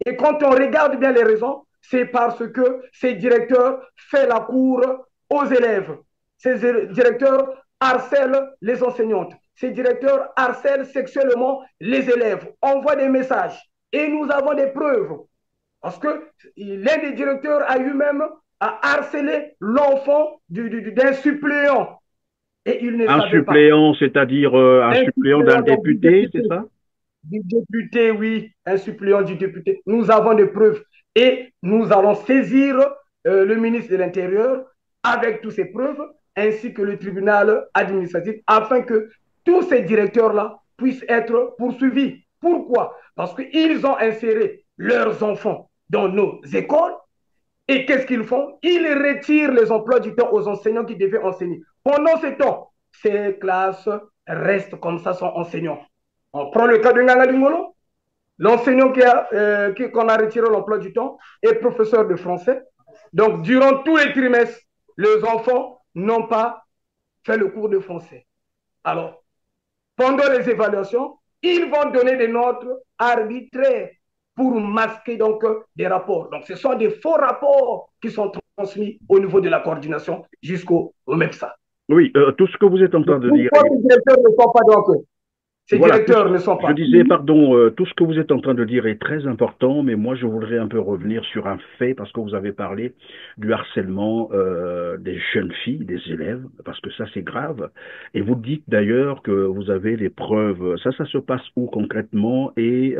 Et quand on regarde bien les raisons, c'est parce que ces directeurs font la cour aux élèves. Ces directeurs harcèlent les enseignantes. Ces directeurs harcèlent sexuellement les élèves. Envoient des messages. Et nous avons des preuves. Parce que l'un des directeurs a eu-même à harceler l'enfant d'un suppléant. Et il ne Un savait pas. suppléant, c'est-à-dire un Un suppléant d'un suppléant donc, du député, député. c'est ça? Du député, oui, un suppléant du député. Nous avons des preuves et nous allons saisir le ministre de l'Intérieur avec toutes ces preuves, ainsi que le tribunal administratif, afin que tous ces directeurs-là puissent être poursuivis. Pourquoi? Parce qu'ils ont inséré leurs enfants dans nos écoles et qu'est-ce qu'ils font? Ils retirent les emplois du temps aux enseignants qui devaient enseigner. Pendant ce temps, ces classes restent comme ça sans enseignants. On prend le cas de Nganga Dingolo, l'enseignant qu'on a retiré l'emploi du temps est professeur de français. Donc, durant tous les trimestres, les enfants n'ont pas fait le cours de français. Alors, pendant les évaluations, ils vont donner des notes arbitraires pour masquer donc des rapports. Donc, ce sont des faux rapports qui sont transmis au niveau de la coordination jusqu'au MEPSA. Oui, tout ce que vous êtes en train de dire Pourquoi ces directeurs ne sont pas donc ces voilà, directeurs ne sont je pas. disais, pardon, tout ce que vous êtes en train de dire est très important, mais moi je voudrais un peu revenir sur un fait, parce que vous avez parlé du harcèlement des jeunes filles, des élèves, parce que ça c'est grave. Et vous dites d'ailleurs que vous avez les preuves. Ça se passe où concrètement? Et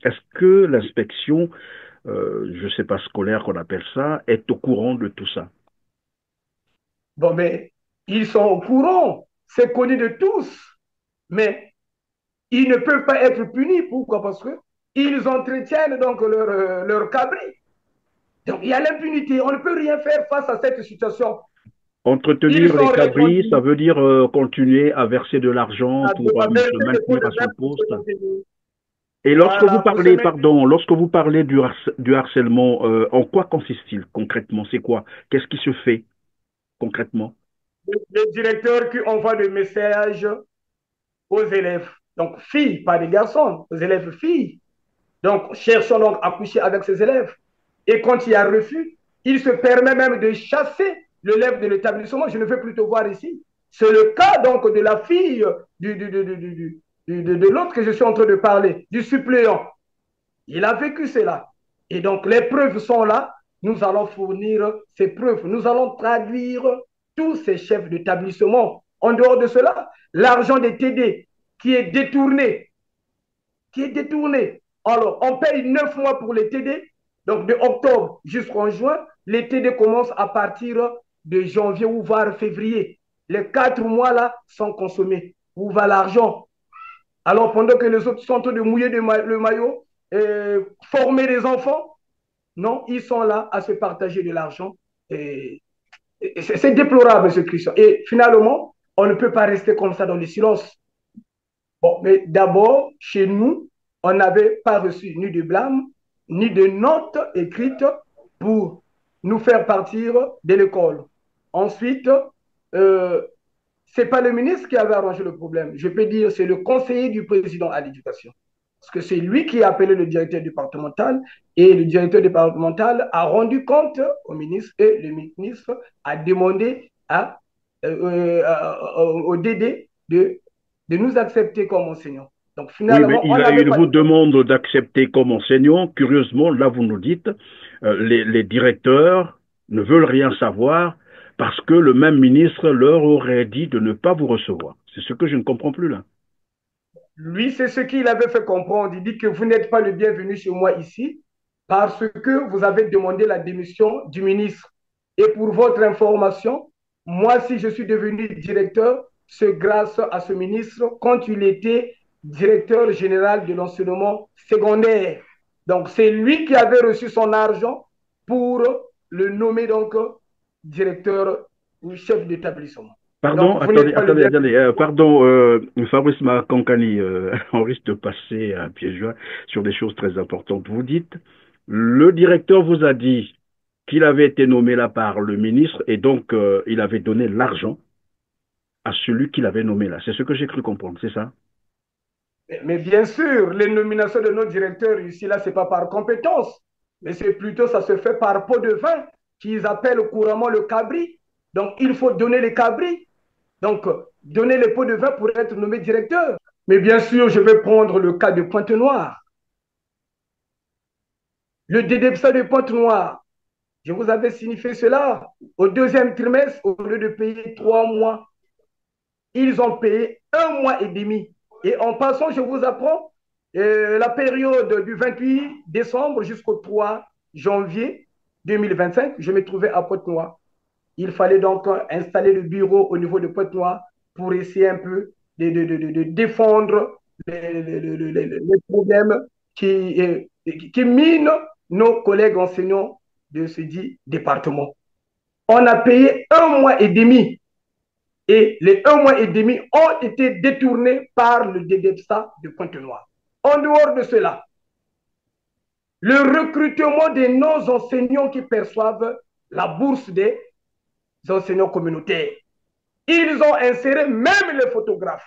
est-ce que l'inspection, je sais pas, scolaire qu'on appelle ça, est au courant de tout ça? Bon, mais ils sont au courant, c'est connu de tous, mais ils ne peuvent pas être punis. Pourquoi? Parce qu'ils entretiennent donc leur cabri. Donc il y a l'impunité, on ne peut rien faire face à cette situation. Ils Entretenir sont les cabris, ça répondus veut dire continuer à verser de l'argent à, pour à se verser des pots maintenir de à son verre pour se poste. maintenir. Et lorsque vous Voilà, pour se parlez, maintenir. pardon, lorsque vous parlez du harcèlement, en quoi consiste-t-il concrètement? C'est quoi? Qu'est-ce qui se fait concrètement? Les directeurs qui envoient des messages aux élèves, donc filles, pas des garçons, aux élèves filles. Donc, cherchons donc à coucher avec ces élèves. Et quand il y a refus, il se permet même de chasser l'élève de l'établissement. Je ne veux plus te voir ici. C'est le cas donc de la fille de l'autre que je suis en train de parler, du suppléant. Il a vécu cela. Et donc, les preuves sont là. Nous allons fournir ces preuves. Nous allons traduire tous ces chefs d'établissement. En dehors de cela, l'argent des TD qui est détourné. Alors, on paye 9 mois pour les TD, donc de octobre jusqu'en juin. Les TD commencent à partir de janvier ou voire février. Les 4 mois là sont consommés. Où va l'argent? Alors, pendant que les autres sont en train de mouiller le maillot, former des enfants, non, ils sont là à se partager de l'argent. C'est déplorable, ce Christian. Et finalement, on ne peut pas rester comme ça dans le silence. Bon, mais d'abord, chez nous, on n'avait pas reçu ni de blâme, ni de notes écrites pour nous faire partir de l'école. Ensuite, euh, ce n'est pas le ministre qui avait arrangé le problème. Je peux dire c'est le conseiller du président à l'éducation. Parce que c'est lui qui a appelé le directeur départemental et le directeur départemental a rendu compte au ministre et le ministre a demandé au DD de nous accepter comme enseignants. Donc Oui, mais finalement, on n'avait il pas vous de choix. demande d'accepter comme enseignant. Curieusement, là, vous nous dites, les directeurs ne veulent rien savoir parce que le même ministre leur aurait dit de ne pas vous recevoir. C'est ce que je ne comprends plus là. Lui, c'est ce qu'il avait fait comprendre. Il dit que vous n'êtes pas le bienvenu chez moi ici parce que vous avez demandé la démission du ministre. Et pour votre information, moi, si je suis devenu directeur, c'est grâce à ce ministre quand il était directeur général de l'enseignement secondaire. Donc, c'est lui qui avait reçu son argent pour le nommer donc directeur ou chef d'établissement. Pardon, Donc, vous n'êtes pas le bienvenu. attendez, pardon, Fabrice Makankani, on risque de passer à pied joint sur des choses très importantes. Vous dites, le directeur vous a dit qu'il avait été nommé là par le ministre et donc il avait donné l'argent à celui qu'il avait nommé là. C'est ce que j'ai cru comprendre, c'est ça? Mais bien sûr, les nominations de nos directeurs ici, là, ce n'est pas par compétence, mais c'est plutôt, ça se fait par pot de vin, qu'ils appellent couramment le cabri. Donc, il faut donner les cabris. Donc, donner les pots de vin pour être nommé directeur. Mais bien sûr, je vais prendre le cas de Pointe-Noire. Le DDPSA de Pointe-Noire, je vous avais signifié cela. Au deuxième trimestre, au lieu de payer 3 mois, ils ont payé 1 mois et demi. Et en passant, je vous apprends, la période du 28 décembre jusqu'au 3 janvier 2025, je me trouvais à Pointe-Noire. Il fallait donc installer le bureau au niveau de Pointe-Noire pour essayer un peu de défendre les problèmes qui minent nos collègues enseignants de ce dit département. On a payé 1 mois et demi et les 1 mois et demi ont été détournés par le DDPSA de Pointe-Noire. En dehors de cela, le recrutement des non-enseignants qui perçoivent la bourse des enseignants communautaires. Ils ont inséré même les photographes.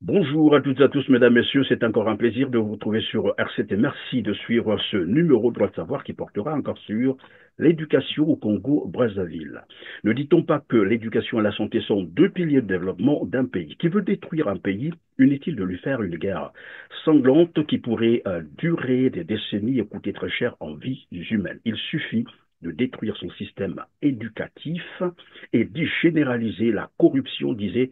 Bonjour à toutes et à tous, mesdames, messieurs. C'est encore un plaisir de vous retrouver sur RCT. Merci de suivre ce numéro de Droit de savoir qui portera encore sur l'éducation au Congo-Brazzaville. Ne dit-on pas que l'éducation et la santé sont deux piliers de développement d'un pays? Qui veut détruire un pays, inutile de lui faire une guerre sanglante qui pourrait durer des décennies et coûter très cher en vies humaines. Il suffit de détruire son système éducatif et d'y généraliser la corruption, disait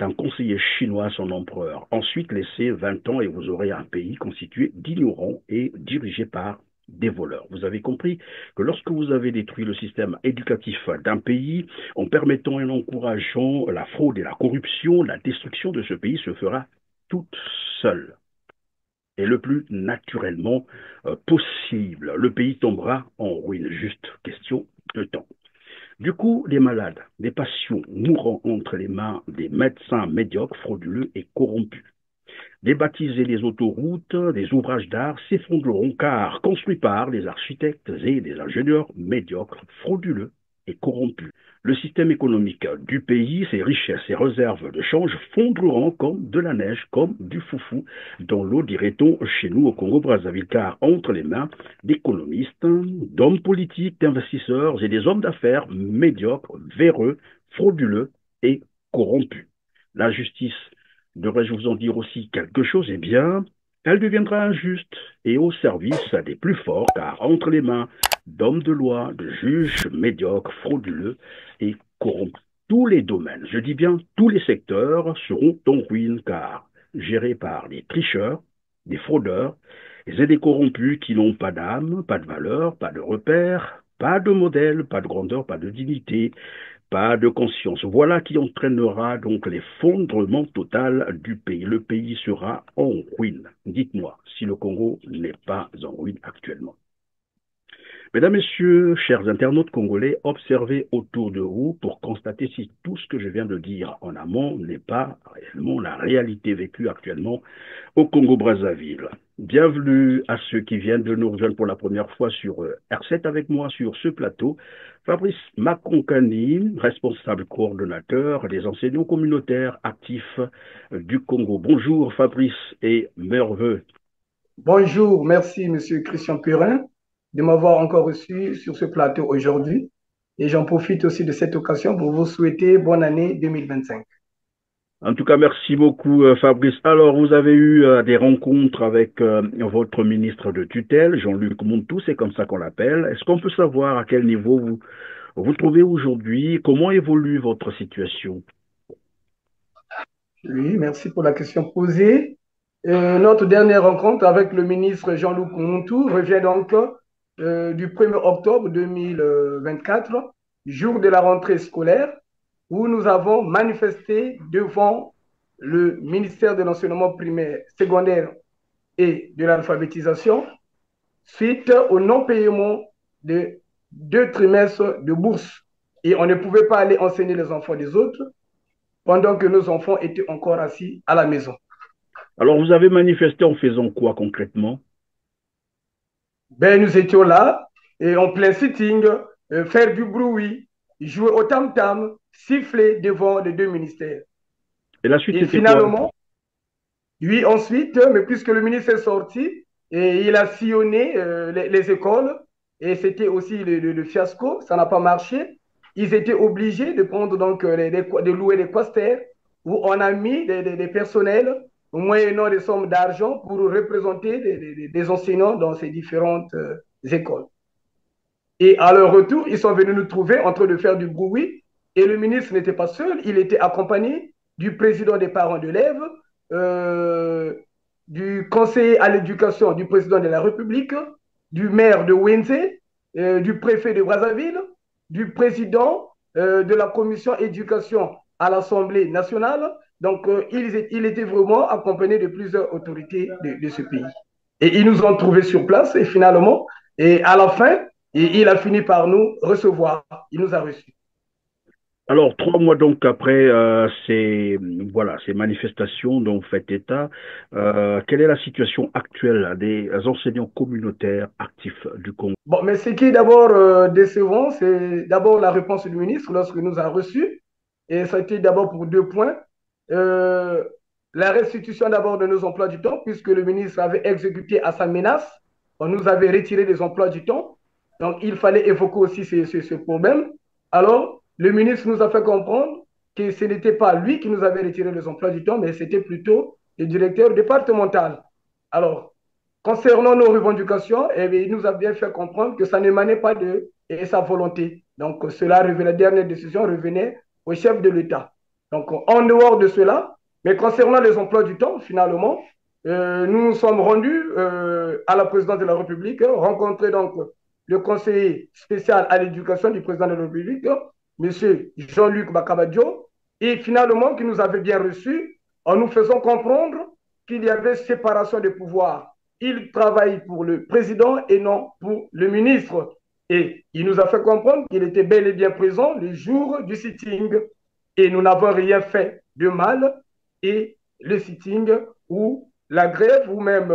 un conseiller chinois à son empereur. Ensuite, laissez 20 ans et vous aurez un pays constitué d'ignorants et dirigé par des voleurs. Vous avez compris que lorsque vous avez détruit le système éducatif d'un pays, en permettant et en encourageant la fraude et la corruption, la destruction de ce pays se fera toute seule et le plus naturellement possible. Le pays tombera en ruine, juste question de temps. Du coup, les malades, des patients mourront entre les mains des médecins médiocres, frauduleux et corrompus. Des baptisés, les autoroutes, des ouvrages d'art s'effondreront car construits par des architectes et des ingénieurs médiocres, frauduleux et corrompus. Le système économique du pays, ses richesses, ses réserves de change fondreront comme de la neige, comme du foufou dans l'eau, dirait-on chez nous au Congo-Brazzaville, car entre les mains d'économistes, d'hommes politiques, d'investisseurs et des hommes d'affaires médiocres, véreux, frauduleux et corrompus. La justice, devrais-je vous en dire aussi quelque chose? Eh bien, elle deviendra injuste et au service des plus forts, car entre les mains d'hommes de loi, de juges médiocres, frauduleux et corrompus. Tous les domaines, je dis bien tous les secteurs, seront en ruine, car gérés par des tricheurs, des fraudeurs et des corrompus qui n'ont pas d'âme, pas de valeur, pas de repère, pas de modèle, pas de grandeur, pas de dignité, pas de conscience. Voilà qui entraînera donc l'effondrement total du pays. Le pays sera en ruine. Dites-moi si le Congo n'est pas en ruine actuellement. Mesdames, Messieurs, chers internautes congolais, observez autour de vous pour constater si tout ce que je viens de dire en amont n'est pas réellement la réalité vécue actuellement au Congo-Brazzaville. Bienvenue à ceux qui viennent de nous rejoindre pour la première fois sur R7 avec moi sur ce plateau. Fabrice Makonkani, responsable coordonnateur des enseignants communautaires actifs du Congo. Bonjour Fabrice et merveilleux. Bonjour, merci Monsieur Christian Purin de m'avoir encore reçu sur ce plateau aujourd'hui. Et j'en profite aussi de cette occasion pour vous souhaiter bonne année 2025. En tout cas, merci beaucoup Fabrice. Alors, vous avez eu des rencontres avec votre ministre de tutelle, Jean-Luc Montou, c'est comme ça qu'on l'appelle. Est-ce qu'on peut savoir à quel niveau vous vous trouvez aujourd'hui? Comment évolue votre situation? Oui, merci pour la question posée. Notre dernière rencontre avec le ministre Jean-Luc Montou revient donc du 1er octobre 2024, jour de la rentrée scolaire, où nous avons manifesté devant le ministère de l'enseignement primaire, secondaire et de l'alphabétisation suite au non-paiement de 2 trimestres de bourse. Et on ne pouvait pas aller enseigner les enfants des autres pendant que nos enfants étaient encore assis à la maison. Alors, vous avez manifesté en faisant quoi concrètement? Ben, nous étions là, et en plein sitting, faire du bruit, jouer au tam-tam, siffler devant les 2 ministères. Et la suite, Et c'était quoi? finalement, oui, ensuite, mais puisque le ministre est sorti, et il a sillonné les écoles, et c'était aussi le fiasco, ça n'a pas marché. Ils étaient obligés de prendre donc de louer des posters où on a mis des personnels moyennant des sommes d'argent pour représenter des enseignants dans ces différentes écoles. Et à leur retour, ils sont venus nous trouver en train de faire du bruit. Et le ministre n'était pas seul, il était accompagné du président des parents d'élèves, euh, du conseiller à l'éducation du président de la République, du maire de Windsor, du préfet de Brazzaville, du président de la commission éducation à l'Assemblée nationale. Donc, il était vraiment accompagné de plusieurs autorités de ce pays. Et ils nous ont trouvés sur place et finalement, et à la fin, il a fini par nous recevoir. Il nous a reçus. Alors, 3 mois donc après voilà, ces manifestations dont vous faites état, quelle est la situation actuelle des enseignants communautaires actifs du Congo? Bon, mais ce qui est d'abord décevant, c'est d'abord la réponse du ministre lorsque nous a reçus. Et ça a été d'abord pour 2 points. Euh, la restitution d'abord de nos emplois du temps, puisque le ministre avait exécuté à sa menace. On nous avait retiré des emplois du temps. Donc, il fallait évoquer aussi ce problème. Alors, le ministre nous a fait comprendre que ce n'était pas lui qui nous avait retiré les emplois du temps, mais c'était plutôt le directeur départemental. Alors, concernant nos revendications, eh bien, il nous a bien fait comprendre que ça n'émanait pas de sa volonté. Donc, la dernière décision revenait au chef de l'État. Donc, en dehors de cela, mais concernant les emplois du temps, finalement, nous nous sommes rendus à la présidence de la République, rencontrer donc le conseiller spécial à l'éducation du président de la République, M. Jean-Luc Bakabadio, et finalement, qui nous avait bien reçus en nous faisant comprendre qu'il y avait séparation des pouvoirs. Il travaille pour le président et non pour le ministre. Et il nous a fait comprendre qu'il était bel et bien présent le jour du sitting. Et nous n'avons rien fait de mal. Et le sitting ou la grève ou même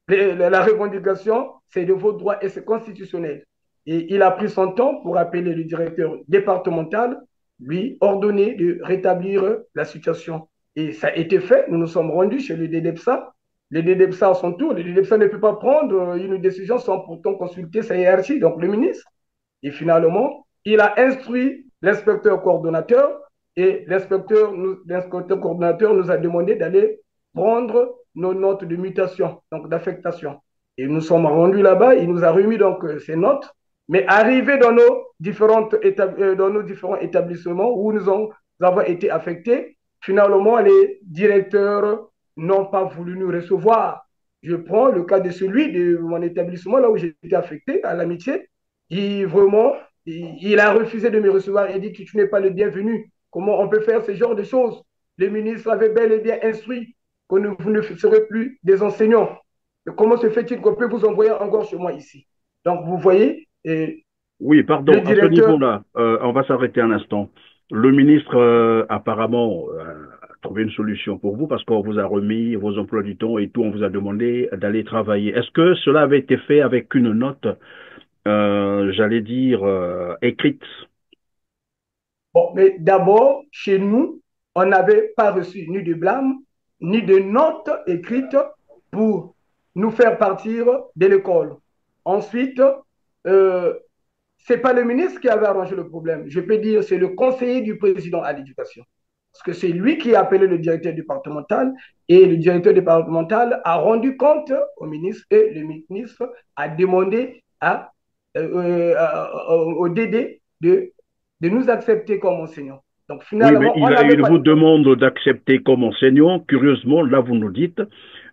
la revendication, c'est de vos droits et c'est constitutionnel. Et il a pris son temps pour appeler le directeur départemental, lui ordonner de rétablir la situation. Et ça a été fait. Nous nous sommes rendus chez le DDEPSA. Le DDEPSA à son tour, le DDEPSA ne peut pas prendre une décision sans pourtant consulter sa hiérarchie, donc le ministre. Et finalement, il a instruit l'inspecteur coordonnateur et l'inspecteur coordonnateur nous a demandé d'aller prendre nos notes de mutation, donc d'affectation. Et nous sommes rendus là-bas, il nous a remis donc ces notes, mais arrivé dans dans nos différents établissements où nous avons été affectés, finalement, les directeurs n'ont pas voulu nous recevoir. Je prends le cas de celui de mon établissement, là où j'ai été affecté, à l'amitié. Il a refusé de me recevoir et dit que tu n'es pas le bienvenu. Comment on peut faire ce genre de choses? Le ministre avait bel et bien instruit que vous ne serez plus des enseignants. Et comment se fait-il qu'on peut vous envoyer encore chez moi ici? Donc, vous voyez, Oui, le pardon, à ce directeur. niveau-là, on va s'arrêter un instant. Le ministre, apparemment, a trouvé une solution pour vous parce qu'on vous a remis vos emplois du temps et tout, on vous a demandé d'aller travailler. Est-ce que cela avait été fait avec une note, j'allais dire, écrite? Bon, mais d'abord, chez nous, on n'avait pas reçu ni de blâme, ni de notes écrites pour nous faire partir de l'école. Ensuite, euh, ce n'est pas le ministre qui avait arrangé le problème. Je peux dire c'est le conseiller du président à l'éducation. Parce que c'est lui qui a appelé le directeur départemental et le directeur départemental a rendu compte au ministre et le ministre a demandé au DD de nous accepter comme enseignants. Donc Oui, mais finalement, on n'avait il pas vous de problème. demande d'accepter comme enseignant. Curieusement, là, vous nous dites,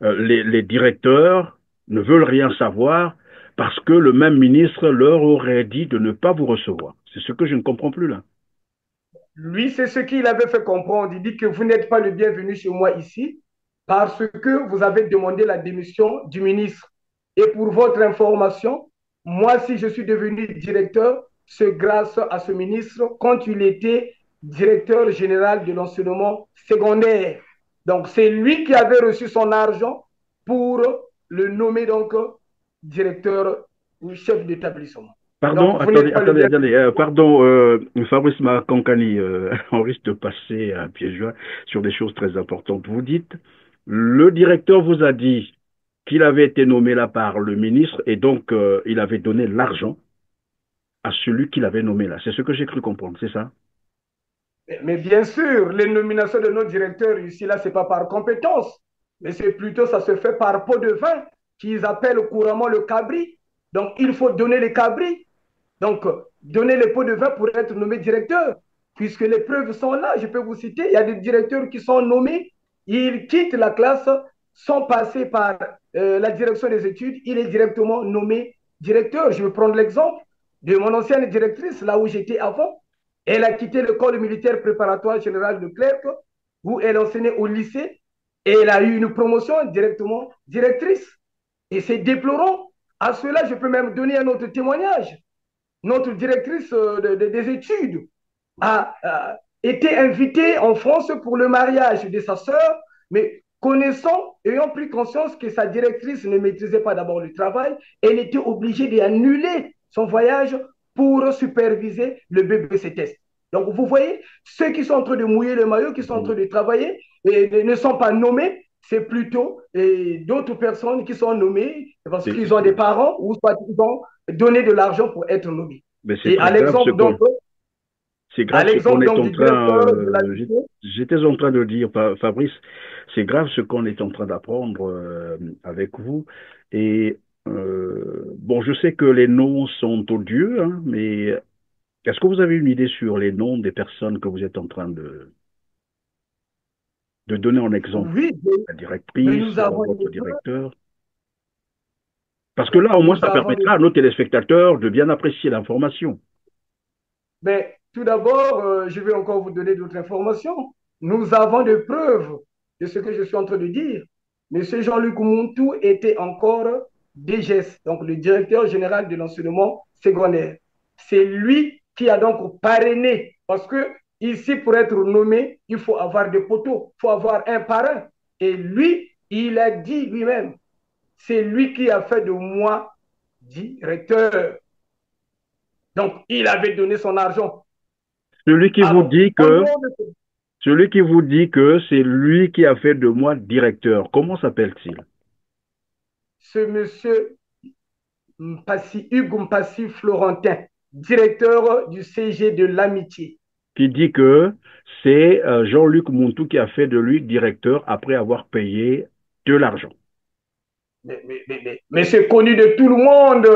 les directeurs ne veulent rien savoir parce que le même ministre leur aurait dit de ne pas vous recevoir. C'est ce que je ne comprends plus là. Lui, c'est ce qu'il avait fait comprendre. Il dit que vous n'êtes pas le bienvenu chez moi ici. parce que vous avez demandé la démission du ministre. Et pour votre information, moi, si je suis devenu directeur, c'est grâce à ce ministre quand il était directeur général de l'enseignement secondaire. Donc, c'est lui qui avait reçu son argent pour le nommer donc directeur ou chef d'établissement. Pardon, Donc, vous n'êtes attendez, pas le attendez, bienvenu. attendez. Pardon, Fabrice Makankani, on risque de passer un pied joint sur des choses très importantes. Vous dites, le directeur vous a dit qu'il avait été nommé là par le ministre et donc il avait donné l'argent à celui qu'il avait nommé là. C'est ce que j'ai cru comprendre, c'est ça? Mais bien sûr, les nominations de nos directeurs ici, là, ce n'est pas par compétence, mais c'est plutôt, ça se fait par pot de vin, qu'ils appellent couramment le cabri. Donc, il faut donner les cabris. Donc, donner les pots de vin pour être nommé directeur, puisque les preuves sont là. Je peux vous citer, il y a des directeurs qui sont nommés, ils quittent la classe sans passer par la direction des études, il est directement nommé directeur. Je vais prendre l'exemple de mon ancienne directrice, là où j'étais avant. Elle a quitté l'école militaire préparatoire générale de Clerc, où elle enseignait au lycée, et elle a eu une promotion directement directrice. Et c'est déplorant. À cela, je peux même donner un autre témoignage. Notre directrice des études a été invitée en France pour le mariage de sa sœur, mais connaissant, ayant pris conscience que sa directrice ne maîtrisait pas d'abord le travail, elle était obligée d'annuler son voyage pour superviser le BBC test. Donc, vous voyez, ceux qui sont en train de mouiller le maillot, qui sont en train de travailler, et ne sont pas nommés, c'est plutôt d'autres personnes qui sont nommées parce qu'ils ont des parents ou soit ils ont donné de l'argent pour être nommés. Mais c'est Et très grave ce qu'on c'est à grave ce qu'on l'exemple est donc en du train, directeur de la cité, j'étais en train de dire, Fabrice, c'est grave ce qu'on est en train d'apprendre avec vous. Et bon, je sais que les noms sont odieux, hein, mais est-ce que vous avez une idée sur les noms des personnes que vous êtes en train de donner en exemple? oui, La mais directrice, nous avons votre les directeur? Parce que deux. là, au moins, Nous ça avons les permettra à nos téléspectateurs de bien apprécier l'information. Mais tout d'abord, je vais encore vous donner d'autres informations. Nous avons des preuves de ce que je suis en train de dire. Monsieur Jean-Luc Moutou était encore DGS, donc le directeur général de l'enseignement secondaire. C'est lui qui a donc parrainé, parce que ici, pour être nommé, il faut avoir des poteaux, il faut avoir un parrain. Et lui, il a dit lui-même, c'est lui qui a fait de moi directeur. Donc, il avait donné son argent. Celui qui vous Alors, dit au que, nom de celui qui vous dit que c'est lui qui a fait de moi directeur, comment s'appelle-t-il? ce monsieur Mpassi, Hugues Mpassi Florentin, directeur du CG de l'amitié. Qui dit que c'est Jean-Luc Montou qui a fait de lui directeur après avoir payé de l'argent. Mais c'est connu de tout le monde.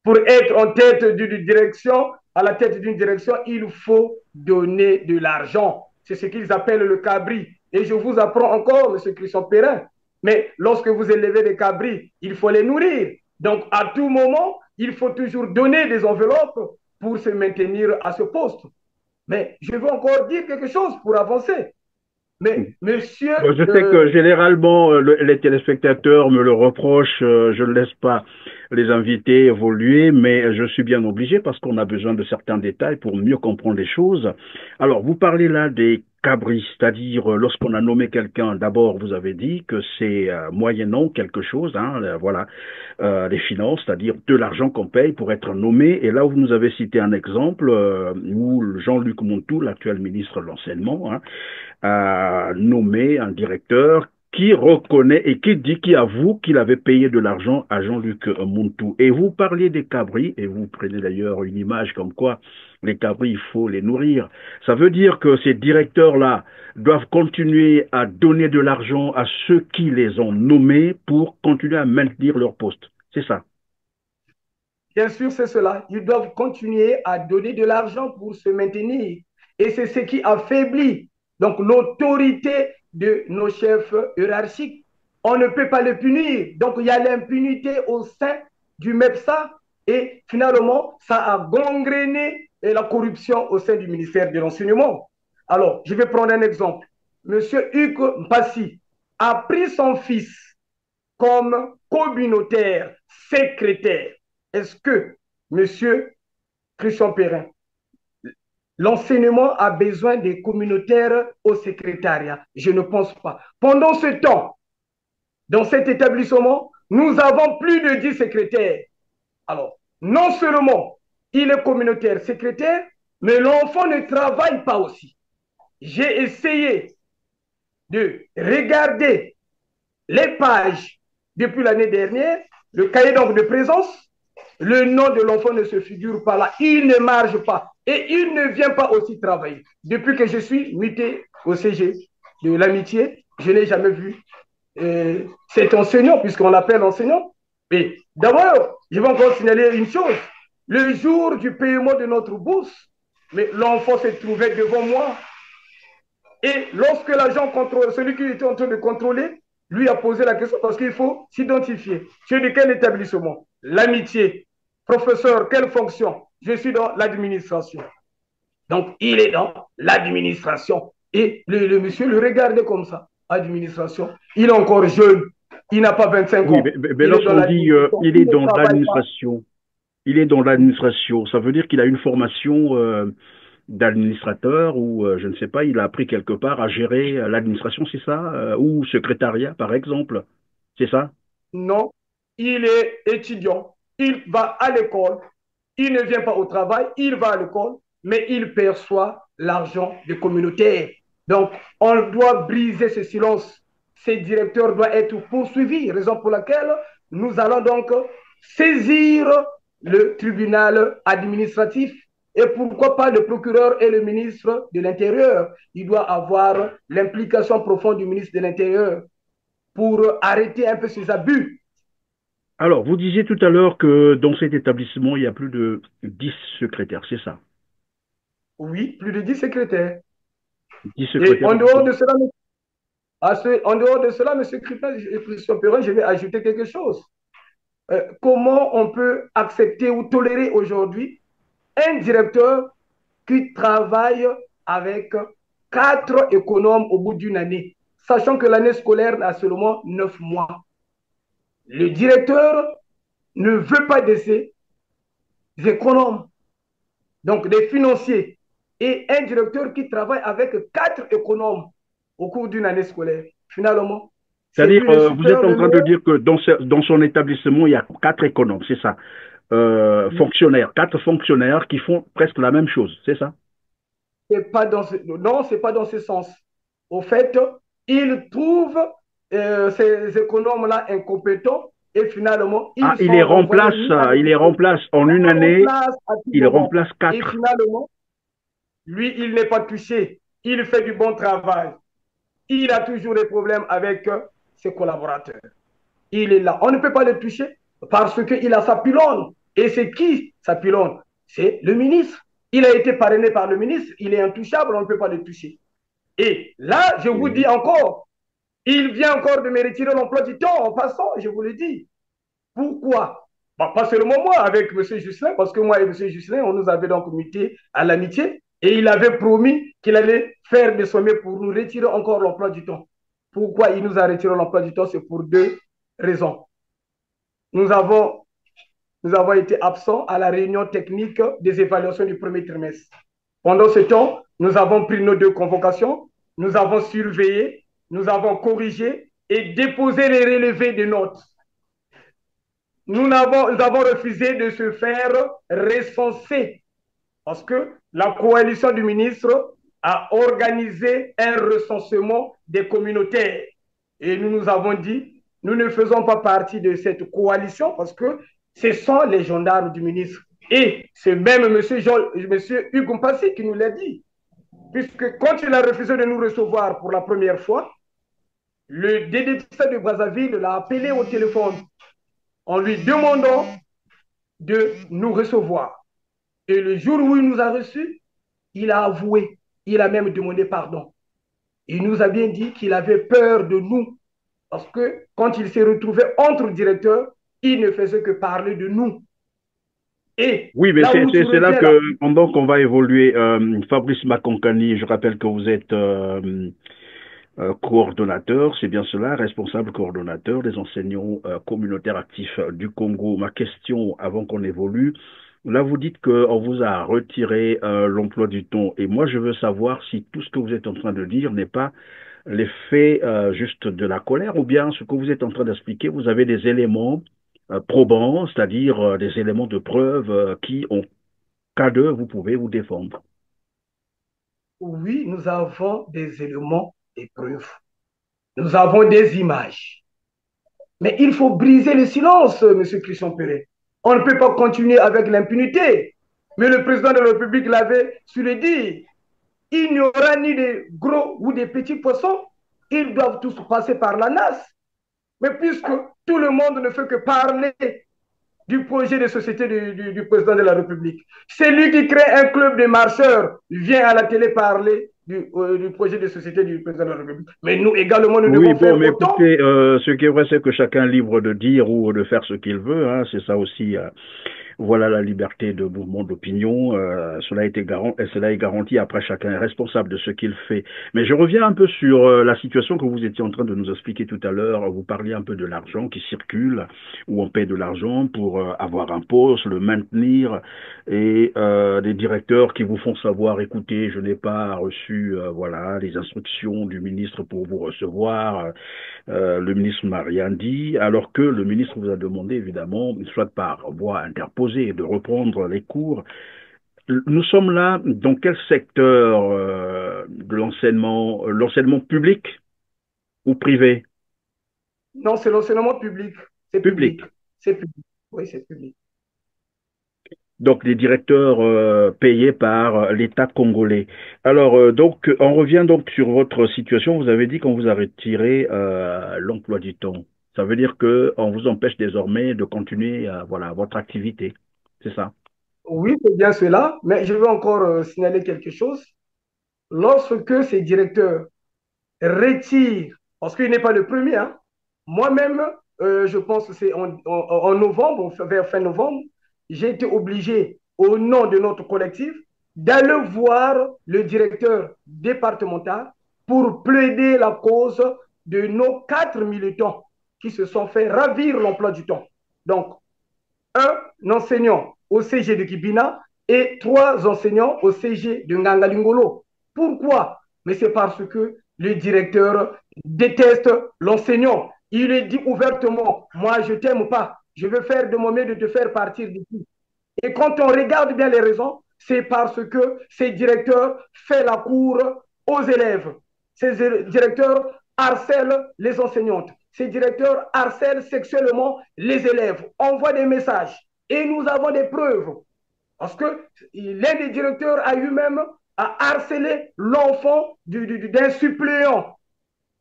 Pour être en tête d'une direction, à la tête d'une direction, il faut donner de l'argent. C'est ce qu'ils appellent le cabri. Et je vous apprends encore, M. Christian Perrin, mais lorsque vous élevez des cabris, il faut les nourrir. Donc, à tout moment, il faut toujours donner des enveloppes pour se maintenir à ce poste. Mais je veux encore dire quelque chose pour avancer. Mais, monsieur, Bon, je sais que généralement, les téléspectateurs me le reprochent, je ne laisse pas les invités évoluer, mais je suis bien obligé parce qu'on a besoin de certains détails pour mieux comprendre les choses. Alors, vous parlez là des cabris, c'est-à-dire lorsqu'on a nommé quelqu'un, d'abord vous avez dit que c'est moyennant quelque chose, hein, voilà, les finances, c'est-à-dire de l'argent qu'on paye pour être nommé. Et là où vous nous avez cité un exemple où Jean-Luc Montou, l'actuel ministre de l'Enseignement, hein, a nommé un directeur qui reconnaît et qui dit, qui avoue qu'il avait payé de l'argent à Jean-Luc Montou. Et vous parliez des cabris, et vous prenez d'ailleurs une image comme quoi les cabris, il faut les nourrir. Ça veut dire que ces directeurs-là doivent continuer à donner de l'argent à ceux qui les ont nommés pour continuer à maintenir leur poste. C'est ça. bien sûr, c'est cela. Ils doivent continuer à donner de l'argent pour se maintenir. Et c'est ce qui affaiblit donc l'autorité de nos chefs hiérarchiques. On ne peut pas les punir. Donc, il y a l'impunité au sein du MEPSA et finalement, ça a gangréné la corruption au sein du ministère de l'Enseignement. Alors, je vais prendre un exemple. Monsieur Hugues Mpassi, a pris son fils comme communautaire, secrétaire. Est-ce que, monsieur Christian Perrin, l'enseignement a besoin des communautaires au secrétariat? Je ne pense pas. Pendant ce temps, dans cet établissement, nous avons plus de 10 secrétaires. Alors, non seulement il est communautaire secrétaire, mais l'enfant ne travaille pas aussi. J'ai essayé de regarder les pages depuis l'année dernière, le cahier donc de présence, le nom de l'enfant ne se figure pas là, il ne marche pas et il ne vient pas aussi travailler. Depuis que je suis muté au CG de l'amitié, je n'ai jamais vu cet enseignant, puisqu'on l'appelle enseignant. Mais d'abord, je vais encore signaler une chose. Le jour du paiement de notre bourse, mais l'enfant se trouvait devant moi. Et lorsque l'agent contrôle, celui qui était en train de contrôler, lui a posé la question parce qu'il faut s'identifier. Tu es de quel établissement? L'amitié. Professeur, quelle fonction? Je suis dans l'administration. Donc, il est dans l'administration. Et le monsieur le regardait comme ça. Administration. Il est encore jeune. Il n'a pas 25 Oui, ans. mais lorsqu'on dit il est dans l'administration, il est dans l'administration, ça veut dire qu'il a une formation d'administrateur ou je ne sais pas, il a appris quelque part à gérer l'administration, c'est ça? Ou secrétariat, par exemple, c'est ça? Non, il est étudiant. Il va à l'école. Il ne vient pas au travail. Il va à l'école, mais il perçoit l'argent des communautaires. Donc, on doit briser ce silence. Ce directeur doit être poursuivi, raison pour laquelle nous allons donc saisir le tribunal administratif et pourquoi pas le procureur et le ministre de l'Intérieur. Il doit avoir l'implication profonde du ministre de l'Intérieur pour arrêter un peu ces abus. Alors, vous disiez tout à l'heure que dans cet établissement, il y a plus de 10 secrétaires, c'est ça? Oui, plus de 10 secrétaires. 10 Et secrétaires. en dehors de cela, en dehors de cela, M. Christian Perrin, je vais ajouter quelque chose. Comment on peut accepter ou tolérer aujourd'hui un directeur qui travaille avec 4 économes au bout d'une année, sachant que l'année scolaire a seulement 9 mois? Le directeur ne veut pas de ces économes, donc des financiers, et un directeur qui travaille avec 4 économes au cours d'une année scolaire. Finalement, c'est C'est-à-dire, lui le vous êtes supérieur de en train de l'heure. dire que dans son établissement, il y a 4 économes, c'est ça? Fonctionnaires, 4 fonctionnaires qui font presque la même chose, c'est ça? Pas dans non, c'est pas dans ce sens. Au fait, il trouve ces économes-là incompétents et finalement, Ah, ils sont renvoyés mis à il les l'exécution. remplace en une En année, place à tout il moment. remplace Et 4. finalement, lui, il n'est pas touché. Il fait du bon travail. Il a toujours des problèmes avec ses collaborateurs. Il est là. On ne peut pas le toucher parce qu'il a sa pylône. Et c'est qui sa pylône? C'est le ministre. Il a été parrainé par le ministre. Il est intouchable. On ne peut pas le toucher. Et là, je vous dis encore, il vient encore de me retirer l'emploi du temps en passant, je vous le dis. Pourquoi? Bah, pas seulement moi, avec M. Jusselin, parce que moi et M. Jusselin, on nous avait donc muté à l'amitié et il avait promis qu'il allait faire des sommets pour nous retirer encore l'emploi du temps. Pourquoi il nous a retiré l'emploi du temps? C'est pour 2 raisons. Nous avons, nous avons été absents à la réunion technique des évaluations du premier trimestre. Pendant ce temps, nous avons pris nos 2 convocations, nous avons surveillé, nous avons corrigé et déposé les relevés de notes. Nous avons refusé de se faire recenser parce que la coalition du ministre a organisé un recensement des communautaires. Et nous nous avons dit, nous ne faisons pas partie de cette coalition parce que ce sont les gendarmes du ministre. Et c'est même M. Hugo Mpassi qui nous l'a dit. Puisque quand il a refusé de nous recevoir pour la première fois, le DDPC de Brazzaville l'a appelé au téléphone en lui demandant de nous recevoir. Et le jour où il nous a reçus, il a avoué, il a même demandé pardon. Il nous a bien dit qu'il avait peur de nous, parce que quand il s'est retrouvé entre directeurs, il ne faisait que parler de nous. Et Oui, mais là où tu c'est là reviens là, que, pendant qu'on va évoluer, Fabrice Makonkani, je rappelle que vous êtes coordonnateur, c'est bien cela, responsable coordonnateur des enseignants communautaires actifs du Congo. Ma question, avant qu'on évolue, là vous dites qu'on vous a retiré l'emploi du temps, et moi je veux savoir si tout ce que vous êtes en train de dire n'est pas l'effet juste de la colère, ou bien ce que vous êtes en train d'expliquer, vous avez des éléments probants, c'est-à-dire des éléments de preuve qui, en cas de, vous pouvez vous défendre. Oui, nous avons des éléments et preuves. Nous avons des images. Mais il faut briser le silence, Monsieur Christian Perret. On ne peut pas continuer avec l'impunité. Mais le président de la République l'avait su le dire. Il n'y aura ni de gros ou de petits poissons. Ils doivent tous passer par la nasse. Mais puisque tout le monde ne fait que parler du projet de société du président de la République, c'est lui qui crée un club de marcheurs, vient à la télé parler du projet de société du président de la République. Mais nous également, nous Oui, devons bon, faire mais autant. écoutez, ce qui est vrai, c'est que chacun est libre de dire ou de faire ce qu'il veut, hein, c'est ça aussi. Voilà la liberté de mouvement d'opinion. Cela est garanti. Après, chacun est responsable de ce qu'il fait. Mais je reviens un peu sur la situation que vous étiez en train de nous expliquer tout à l'heure. Vous parliez un peu de l'argent qui circule, où on paie de l'argent pour avoir un poste, le maintenir, et des directeurs qui vous font savoir, écoutez, je n'ai pas reçu, voilà, les instructions du ministre pour vous recevoir. Le ministre m'a rien dit, alors que le ministre vous a demandé, évidemment, soit par voie interposée, de reprendre les cours. Nous sommes là dans quel secteur de l'enseignement public ou privé? Non, c'est l'enseignement public. C'est public. Public. C'est public. Oui, c'est public. Donc des directeurs payés par l'État congolais. Alors donc on revient donc sur votre situation. Vous avez dit qu'on vous a retiré l'emploi du temps. Ça veut dire que on vous empêche désormais de continuer voilà votre activité. C'est ça. Oui, c'est bien cela, mais je veux encore signaler quelque chose. Lorsque ces directeurs retirent, parce qu'il n'est pas le premier, hein, moi-même, je pense que c'est en novembre, vers fin novembre, j'ai été obligé, au nom de notre collectif, d'aller voir le directeur départemental pour plaider la cause de nos 4 militants qui se sont fait ravir l'emploi du temps. Donc, un enseignant au CG de Kibina et 3 enseignants au CG de Ngangalingolo. Pourquoi? Mais c'est parce que le directeur déteste l'enseignant. Il est dit ouvertement, moi je t'aime pas, je veux faire de mon mieux de te faire partir d'ici. Et quand on regarde bien les raisons, c'est parce que ces directeurs font la cour aux élèves. Ces directeurs harcèlent les enseignantes. Ces directeurs harcèlent sexuellement les élèves. On voit des messages et nous avons des preuves. Parce que l'un des directeurs a eu même à harceler l'enfant d'un suppléant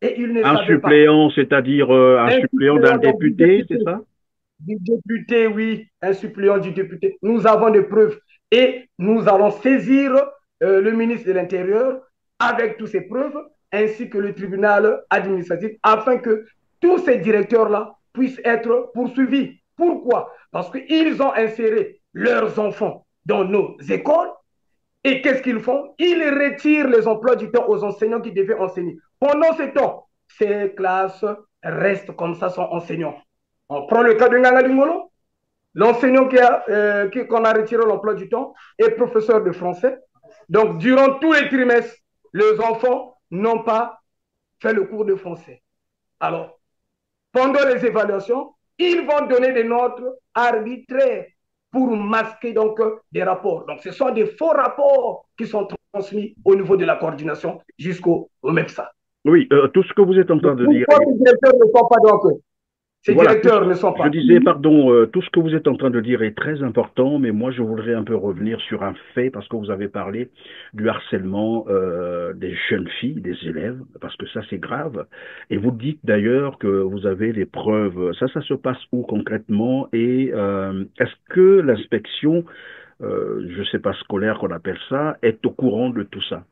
et il ne Un savait pas. suppléant, c'est-à-dire un Un suppléant d'un suppléant donc, député, c'est ça? du député, oui, un suppléant du député. Nous avons des preuves et nous allons saisir le ministre de l'Intérieur avec toutes ces preuves, ainsi que le tribunal administratif, afin que tous ces directeurs-là puissent être poursuivis. Pourquoi? Parce qu'ils ont inséré leurs enfants dans nos écoles et qu'est-ce qu'ils font? Ils retirent les emplois du temps aux enseignants qui devaient enseigner. Pendant ce temps, ces classes restent comme ça, sont enseignants. On prend le cas de Nganga Dingolo, l'enseignant qu'on a retiré l'emploi du temps est professeur de français. Donc, durant tous les trimestres, les enfants n'ont pas fait le cours de français. Alors, pendant les évaluations, ils vont donner des notes arbitraires pour masquer donc des rapports. Donc, ce sont des faux rapports qui sont transmis au niveau de la coordination jusqu'au MEPSA. Oui, tout ce que vous êtes en train de dire Pourquoi ces directeurs ne sont pas donc ces voilà, directeurs ne sont je pas. disais, pardon, tout ce que vous êtes en train de dire est très important, mais moi je voudrais un peu revenir sur un fait, parce que vous avez parlé du harcèlement des jeunes filles, des élèves, parce que ça c'est grave. Et vous dites d'ailleurs que vous avez les preuves. Ça se passe où concrètement? Et est-ce que l'inspection, je sais pas, scolaire qu'on appelle ça, est au courant de tout ça?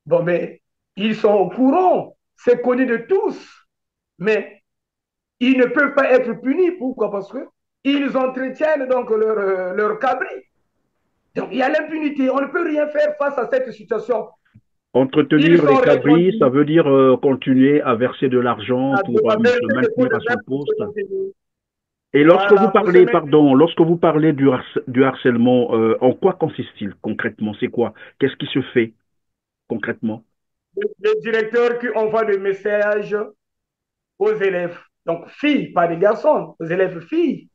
Bon, mais ils sont au courant, c'est connu de tous, mais ils ne peuvent pas être punis. Pourquoi? Parce que ils entretiennent donc leur cabri. Donc il y a l'impunité. On ne peut rien faire face à cette situation. Ils Entretenir sont les cabris, ça répondus veut dire continuer à verser de l'argent à, pour à se verser des pots maintenir de à son verre pour se poste. maintenir. Et lorsque vous Voilà, pour se parlez, maintenir. pardon, lorsque vous parlez du harcèlement, en quoi consiste-t-il concrètement? C'est quoi? Qu'est-ce qui se fait concrètement? Le directeur qui envoie des messages aux élèves, donc filles, pas des garçons, aux élèves filles.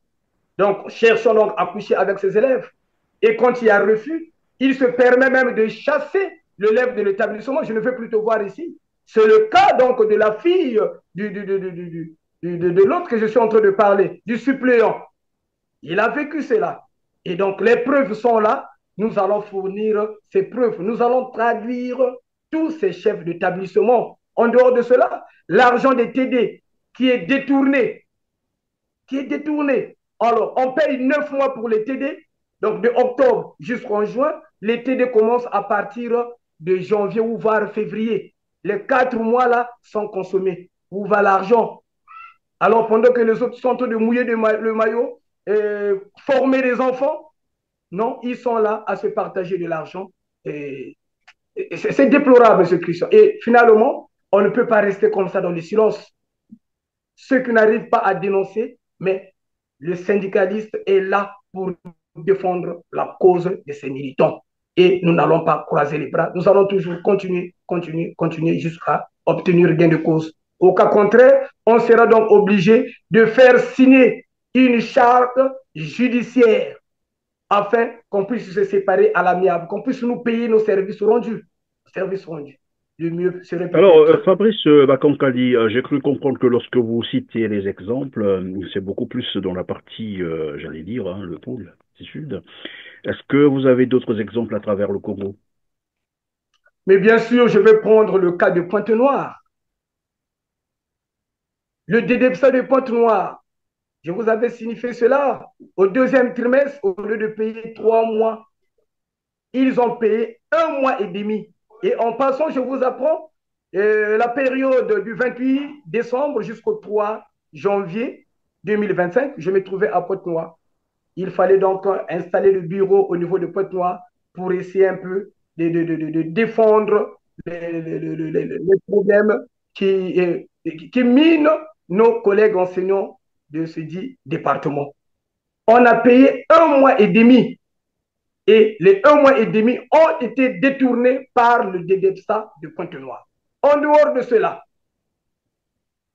Donc, cherchons donc à coucher avec ses élèves. Et quand il y a refus, il se permet même de chasser l'élève de l'établissement. Je ne veux plus te voir ici. C'est le cas donc de la fille de l'autre que je suis en train de parler, du suppléant. Il a vécu cela. Et donc, les preuves sont là. Nous allons fournir ces preuves. Nous allons traduire tous ces chefs d'établissement. En dehors de cela, l'argent des TD qui est détourné, Alors, on paye 9 mois pour les TD. Donc, de octobre jusqu'en juin, les TD commencent à partir de janvier ou voire février. Les 4 mois là sont consommés. Où va l'argent? Alors, pendant que les autres sont en train de mouiller le maillot, former des enfants, non, ils sont là à se partager de l'argent. C'est déplorable, ce Christian. Et finalement, on ne peut pas rester comme ça dans le silence. Ceux qui n'arrivent pas à dénoncer, mais le syndicaliste est là pour défendre la cause de ces militants. Et nous n'allons pas croiser les bras. Nous allons toujours continuer jusqu'à obtenir gain de cause. Au cas contraire, on sera donc obligé de faire signer une charte judiciaire afin qu'on puisse se séparer à l'amiable, qu'on puisse nous payer nos services rendus. Services rendus. Le mieux serait Alors, peut-être. Fabrice Bakonkali, j'ai cru comprendre que lorsque vous citiez les exemples, c'est beaucoup plus dans la partie, j'allais dire, hein, le pôle sud. Est-ce que vous avez d'autres exemples à travers le Congo? Mais bien sûr, je vais prendre le cas de Pointe-Noire. Le DDPSA de Pointe-Noire, je vous avais signifié cela. Au deuxième trimestre, au lieu de payer 3 mois, ils ont payé 1 mois et demi. Et en passant, je vous apprends, la période du 28 décembre jusqu'au 3 janvier 2025, je me trouvais à Pointe-Noire. Il fallait donc installer le bureau au niveau de Pointe-Noire pour essayer un peu de défendre les problèmes qui minent nos collègues enseignants de ce dit département. On a payé 1 mois et demi et les 1 mois et demi ont été détournés par le DDPSA de Pointe-Noire. En dehors de cela,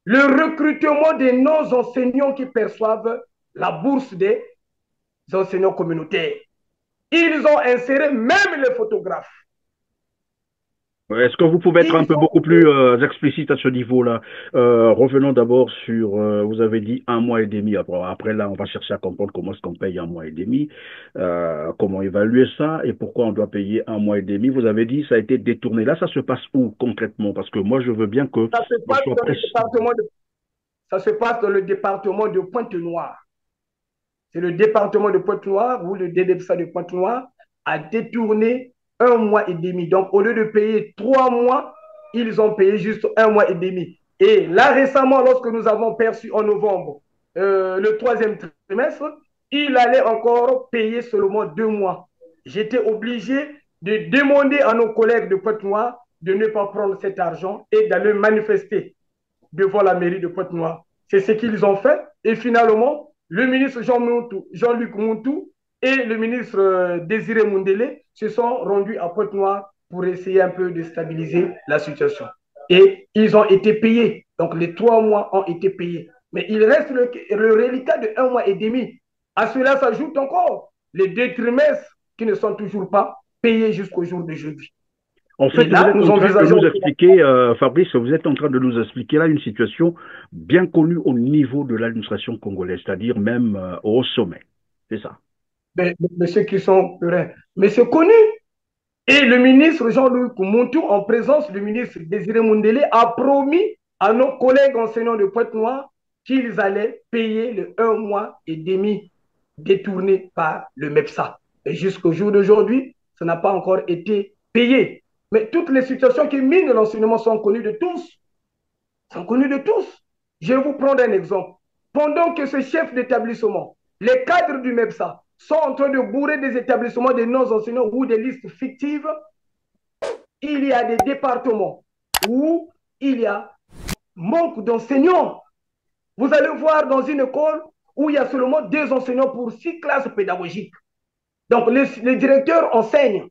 le recrutement des non-enseignants qui perçoivent la bourse des enseignants communautaires. Ils ont inséré même les photographes. Est-ce que vous pouvez être un Ils peu beaucoup ont... plus explicite à ce niveau-là? Revenons d'abord sur, vous avez dit 1 mois et demi. Après là, on va chercher à comprendre comment est-ce qu'on paye 1 mois et demi, comment évaluer ça et pourquoi on doit payer 1 mois et demi. Vous avez dit ça a été détourné. Là, ça se passe où concrètement? Parce que moi, je veux bien que Ça se on passe soit dans le précis. département de, ça se passe dans le département de Pointe-Noire. C'est le département de Pointe-Noire où le DDPSA de Pointe-Noire a détourné 1 mois et demi. Donc, au lieu de payer 3 mois, ils ont payé juste 1 mois et demi. Et là, récemment, lorsque nous avons perçu en novembre le troisième trimestre, il allait encore payer seulement 2 mois. J'étais obligé de demander à nos collègues de Pointe-Noire de ne pas prendre cet argent et d'aller manifester devant la mairie de Pointe-Noire. C'est ce qu'ils ont fait. Et finalement, le ministre Jean-Luc Montou et le ministre Désiré Mundele se sont rendus à Pointe-Noire pour essayer un peu de stabiliser la situation. Et ils ont été payés. Donc les 3 mois ont été payés. Mais il reste le reliquat de 1 mois et demi. À cela s'ajoutent encore les 2 trimestres qui ne sont toujours pas payés jusqu'au jour d'aujourd'hui. En Et fait, vous là, êtes nous en train de envisageons... nous expliquer, Fabrice, vous êtes en train de nous expliquer là une situation bien connue au niveau de l'administration congolaise, c'est-à-dire même au sommet. C'est ça. Mais ceux qui sont purins. Mais c'est connu. Et le ministre Jean-Louis Montou, en présence du ministre Désiré Mundele, a promis à nos collègues enseignants de Pointe-Noire qu'ils allaient payer le 1 mois et demi détourné par le MEPSA. Et jusqu'au jour d'aujourd'hui, ça n'a pas encore été payé. Mais toutes les situations qui minent l'enseignement sont connues de tous. Sont connues de tous. Je vais vous prendre un exemple. Pendant que ce chef d'établissement, les cadres du MEPSA, sont en train de bourrer des établissements des non-enseignants ou des listes fictives, il y a des départements où il y a manque d'enseignants. Vous allez voir dans une école où il y a seulement 2 enseignants pour 6 classes pédagogiques. Donc, les directeurs enseignent.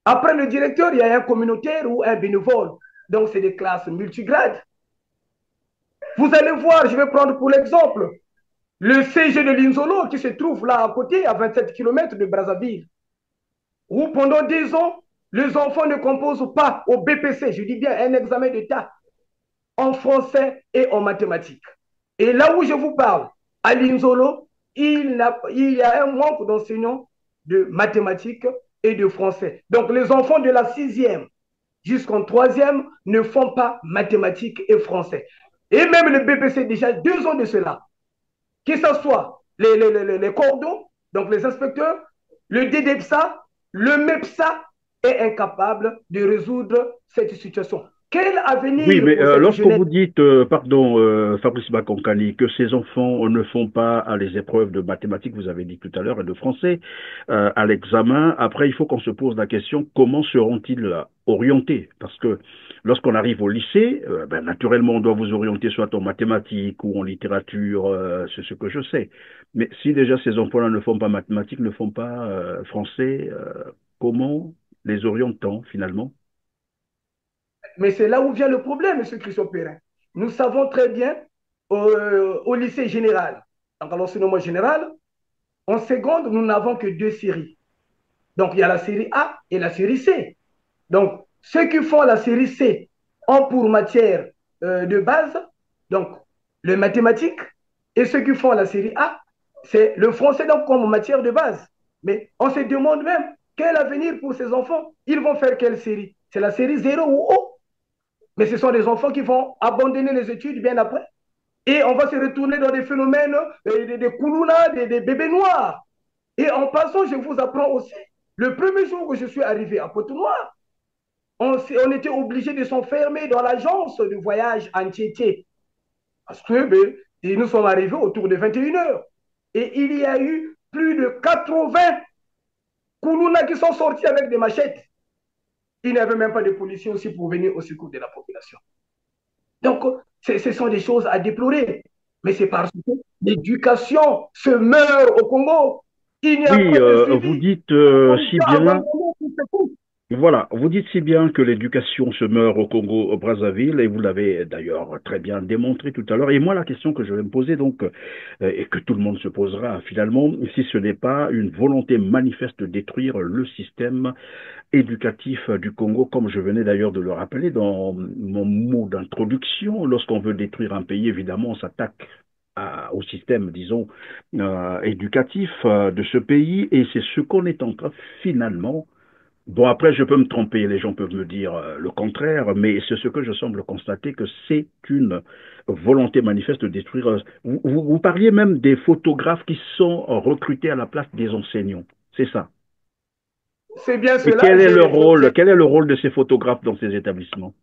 Après le directeur, il y a un communautaire ou un bénévole. Donc, c'est des classes multigrades. Vous allez voir, je vais prendre pour l'exemple, le CG de Linzolo qui se trouve là à côté, à 27 km de Brazzaville, où pendant 10 ans, les enfants ne composent pas au BPC, je dis bien un examen d'État, en français et en mathématiques. Et là où je vous parle, à Linzolo, il y a un manque d'enseignants de mathématiques et de français. Donc les enfants de la 6e jusqu'en 3e ne font pas mathématiques et français. Et même le BPC, déjà 2 ans de cela, que ce soit les cordons, donc les inspecteurs, le DDPSA, le MEPSA est incapable de résoudre cette situation. Quel Oui, avenir mais pour cette lorsque jeunesse? vous dites, pardon, Fabrice Bakonkani, que ces enfants ne font pas les épreuves de mathématiques, vous avez dit tout à l'heure, et de français, à l'examen, après, il faut qu'on se pose la question, comment seront-ils orientés? Parce que lorsqu'on arrive au lycée, ben, naturellement, on doit vous orienter soit en mathématiques ou en littérature, c'est ce que je sais. Mais si déjà ces enfants-là ne font pas mathématiques, ne font pas français, comment les oriente-t-on finalement? Mais c'est là où vient le problème, M. Christian Perrin. Nous savons très bien au lycée général, donc à l'enseignement général, en seconde, nous n'avons que 2 séries. Donc il y a la série A et la série C. Donc ceux qui font la série C ont pour matière de base, donc le mathématique, et ceux qui font la série A, c'est le français donc comme matière de base. Mais on se demande même quel avenir pour ces enfants. Ils vont faire quelle série? C'est la série 0 ou O? Mais ce sont des enfants qui vont abandonner les études bien après. Et on va se retourner dans des phénomènes, des koulouna, des bébés noirs. Et en passant, je vous apprends aussi, le premier jour où je suis arrivé à Pointe-Noire, on était obligé de s'enfermer dans l'agence de voyage en Tchétché. Parce que nous sommes arrivés autour de 21 heures. Et il y a eu plus de 80 koulouna qui sont sortis avec des machettes. Il n'y avait même pas de policiers aussi pour venir au secours de la population. Donc, ce sont des choses à déplorer. Mais c'est parce que l'éducation se meurt au Congo. Il n'y a Oui, pas de vous suivi. dites On si a bien. abandonné tout ce coup. Voilà, vous dites si bien que l'éducation se meurt au Congo, au Brazzaville, et vous l'avez d'ailleurs très bien démontré tout à l'heure. Et moi, la question que je vais me poser, donc, et que tout le monde se posera finalement, si ce n'est pas une volonté manifeste de détruire le système éducatif du Congo, comme je venais d'ailleurs de le rappeler dans mon mot d'introduction, lorsqu'on veut détruire un pays, évidemment, on s'attaque au système, disons, éducatif de ce pays, et c'est ce qu'on est en train finalement. Bon, après, je peux me tromper, les gens peuvent me dire le contraire, mais c'est ce que je semble constater, que c'est une volonté manifeste de détruire. Vous parliez même des photographes qui sont recrutés à la place des enseignants, c'est ça. C'est bien Et cela. J'ai les photos. quel est le rôle de ces photographes dans ces établissements?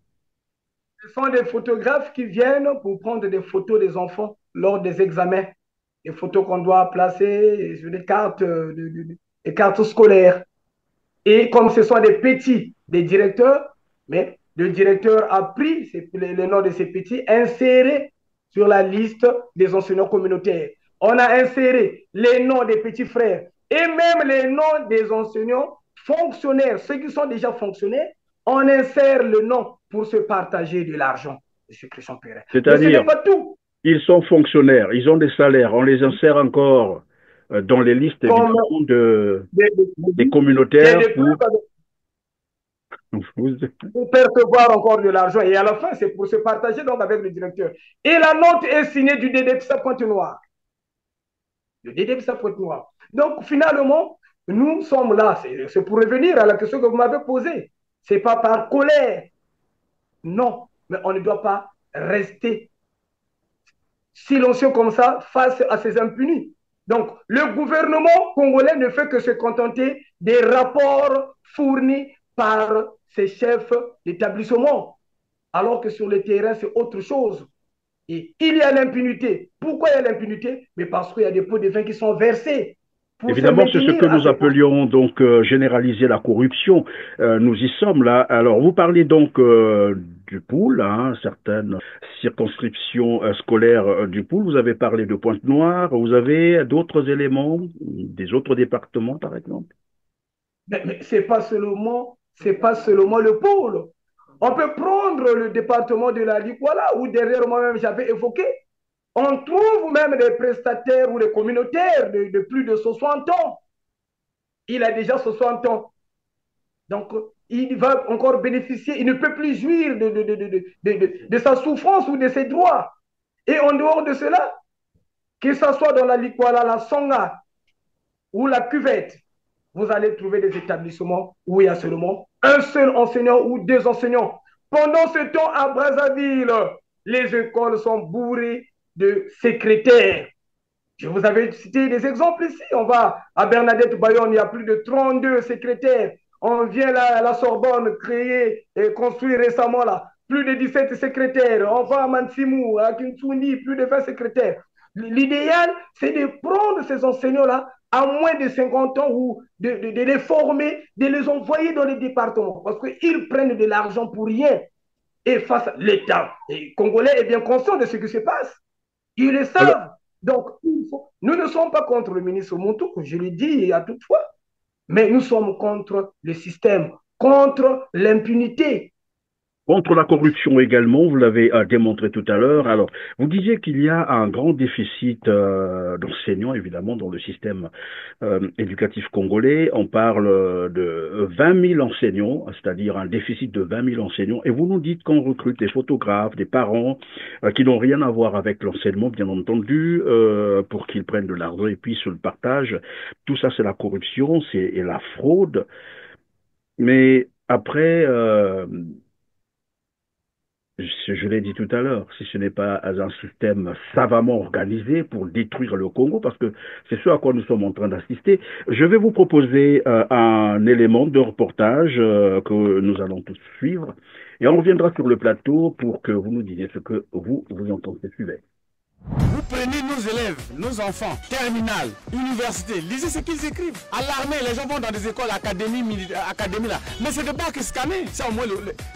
Ce sont des photographes qui viennent pour prendre des photos des enfants lors des examens. Des photos qu'on doit placer sur des cartes, des cartes scolaires. Et comme ce sont des petits, des directeurs, mais le directeur a pris les noms de ces petits, insérés sur la liste des enseignants communautaires. On a inséré les noms des petits frères et même les noms des enseignants fonctionnaires. Ceux qui sont déjà fonctionnaires, on insère le nom pour se partager de l'argent, M. Christian Perrin. Mais ce n'est C'est-à-dire, pas tout. ils sont fonctionnaires, ils ont des salaires, on les insère encore dans les listes, Comme évidemment, des j'ai communautaires des preuves vous- pour percevoir encore de l'argent. Et à la fin, c'est pour se partager donc avec le directeur. Et la note est signée du DDPSA Pointe-Noire. Le DDPSA Pointe-Noire. Donc, finalement, nous sommes là. C'est pour revenir à la question que vous m'avez posée. Ce n'est pas par colère. Non. Mais on ne doit pas rester silencieux comme ça face à ces impunis. Donc, le gouvernement congolais ne fait que se contenter des rapports fournis par ses chefs d'établissement, alors que sur le terrain, c'est autre chose. Et il y a l'impunité. Pourquoi il y a l'impunité? Mais parce qu'il y a des pots de vin qui sont versés. pour se Évidemment, c'est ce que maintenir à nous ce poste. appelions donc généraliser la corruption. Nous y sommes là. Alors, vous parlez donc du pool, hein, certaines circonscriptions scolaires du pool. Vous avez parlé de Pointe-Noire. Vous avez d'autres éléments, des autres départements, par exemple? Mais c'est pas seulement le pôle. On peut prendre le département de la Liguala, où derrière moi-même j'avais évoqué. On trouve même des prestataires ou des communautaires de plus de 60 ans. Il a déjà 60 ans. Donc, il va encore bénéficier, il ne peut plus jouir de sa souffrance ou de ses droits. Et en dehors de cela, que ce soit dans la Likwala, la Songa ou la cuvette, vous allez trouver des établissements où il y a seulement un seul enseignant ou deux enseignants. Pendant ce temps, à Brazzaville, les écoles sont bourrées de secrétaires. Je vous avais cité des exemples ici. On va à Bernadette Bayonne, il y a plus de 32 secrétaires. On vient là à la Sorbonne créer et construire récemment là, plus de 17 secrétaires. On va à Mansimou, à Kinsuni, plus de 20 secrétaires. L'idéal, c'est de prendre ces enseignants-là à moins de 50 ans ou de les former, de les envoyer dans les départements parce qu'ils prennent de l'argent pour rien. Et face à l'État congolais est bien conscient de ce qui se passe. Ils le Alors, savent. Donc, nous ne sommes pas contre le ministre Montou, je le dis à toute fois, mais nous sommes contre le système, contre l'impunité. contre la corruption également, vous l'avez démontré tout à l'heure. Alors, vous disiez qu'il y a un grand déficit d'enseignants, évidemment, dans le système éducatif congolais. On parle de 20 000 enseignants, c'est-à-dire un déficit de 20 000 enseignants. Et vous nous dites qu'on recrute des photographes, des parents qui n'ont rien à voir avec l'enseignement, bien entendu, pour qu'ils prennent de l'argent et puis se le partagent. Tout ça, c'est la corruption, c'est la fraude. Mais après, je l'ai dit tout à l'heure, si ce n'est pas un système savamment organisé pour détruire le Congo, parce que c'est ce à quoi nous sommes en train d'assister, je vais vous proposer un élément de reportage que nous allons tous suivre, et on reviendra sur le plateau pour que vous nous disiez ce que vous en pensez. Suivez. Vous prenez nos élèves, nos enfants, terminale, université, lisez ce qu'ils écrivent. À l'armée, les gens vont dans des écoles, académies là. Mais c'est des bacs scannés. Ça, au moins,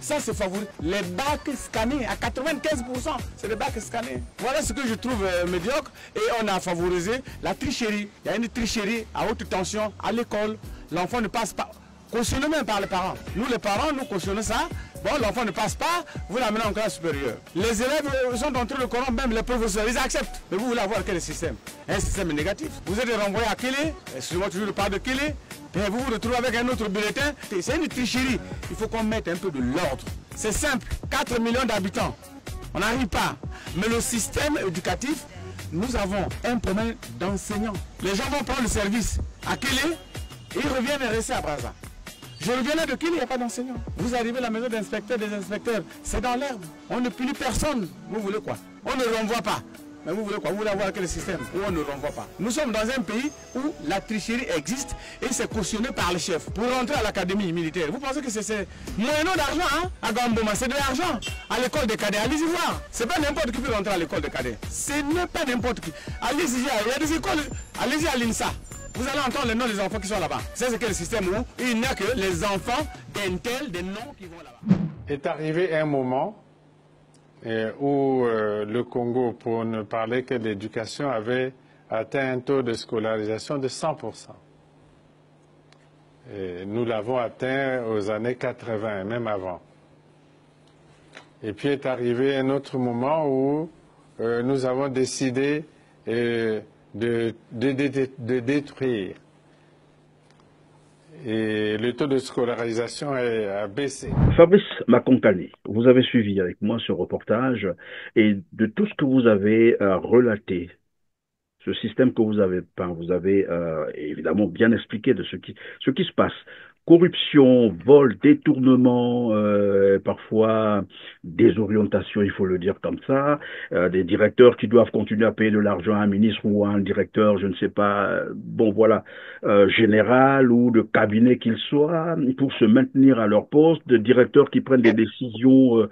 ça c'est favori. Les bacs scannés, à 95%, c'est des bacs scannés. Voilà ce que je trouve médiocre. Et on a favorisé la tricherie. Il y a une tricherie à haute tension à l'école. L'enfant ne passe pas. Cautionné même par les parents. Nous, les parents, nous cautionnons ça. Bon, l'enfant ne passe pas, vous l'amenez en classe supérieure. Les élèves sont en train de corrompre, même les professeurs, ils acceptent. Mais vous voulez avoir quel système? Un système négatif. Vous êtes renvoyé à Kélé, excusez-moi toujours de parler de Kélé, et vous vous retrouvez avec un autre bulletin. C'est une tricherie. Il faut qu'on mette un peu de l'ordre. C'est simple, 4 millions d'habitants. On n'arrive pas. Mais le système éducatif, nous avons un problème d'enseignants. Les gens vont prendre le service à Kélé, et ils reviennent et restent à Brazza. Je reviens de qui il n'y a pas d'enseignants. Vous arrivez à la maison d'inspecteur, des inspecteurs, c'est dans l'herbe. On ne punit personne. Vous voulez quoi? On ne renvoie pas. Mais vous voulez quoi? Vous voulez avoir quel système où on ne renvoie pas? Nous sommes dans un pays où la tricherie existe et c'est cautionné par les chefs. Pour rentrer à l'académie militaire, vous pensez que c'est moyennant d'argent, hein? À Gamboma, c'est de l'argent. À l'école des cadets, allez-y voir. C'est pas n'importe qui peut rentrer à l'école des cadets. Ce n'est pas n'importe qui. Allez-y, il y a des écoles. Allez-y à l'INSA. Vous allez entendre les noms des enfants qui sont là-bas. C'est quel système où il n'y a que les enfants d'un tel, des noms qui vont là-bas. Est arrivé un moment où le Congo, pour ne parler que d'éducation, avait atteint un taux de scolarisation de 100%. Et nous l'avons atteint aux années 80, même avant. Et puis est arrivé un autre moment où nous avons décidé de détruire. Et le taux de scolarisation a baissé. Fabrice Makonkani, vous avez suivi avec moi ce reportage et de tout ce que vous avez relaté, ce système que vous avez peint, vous avez évidemment bien expliqué de ce qui se passe. Corruption, vol, détournement, parfois désorientation, il faut le dire comme ça, des directeurs qui doivent continuer à payer de l'argent à un ministre ou à un directeur, je ne sais pas, bon voilà, général ou de cabinet qu'il soit, pour se maintenir à leur poste, des directeurs qui prennent des décisions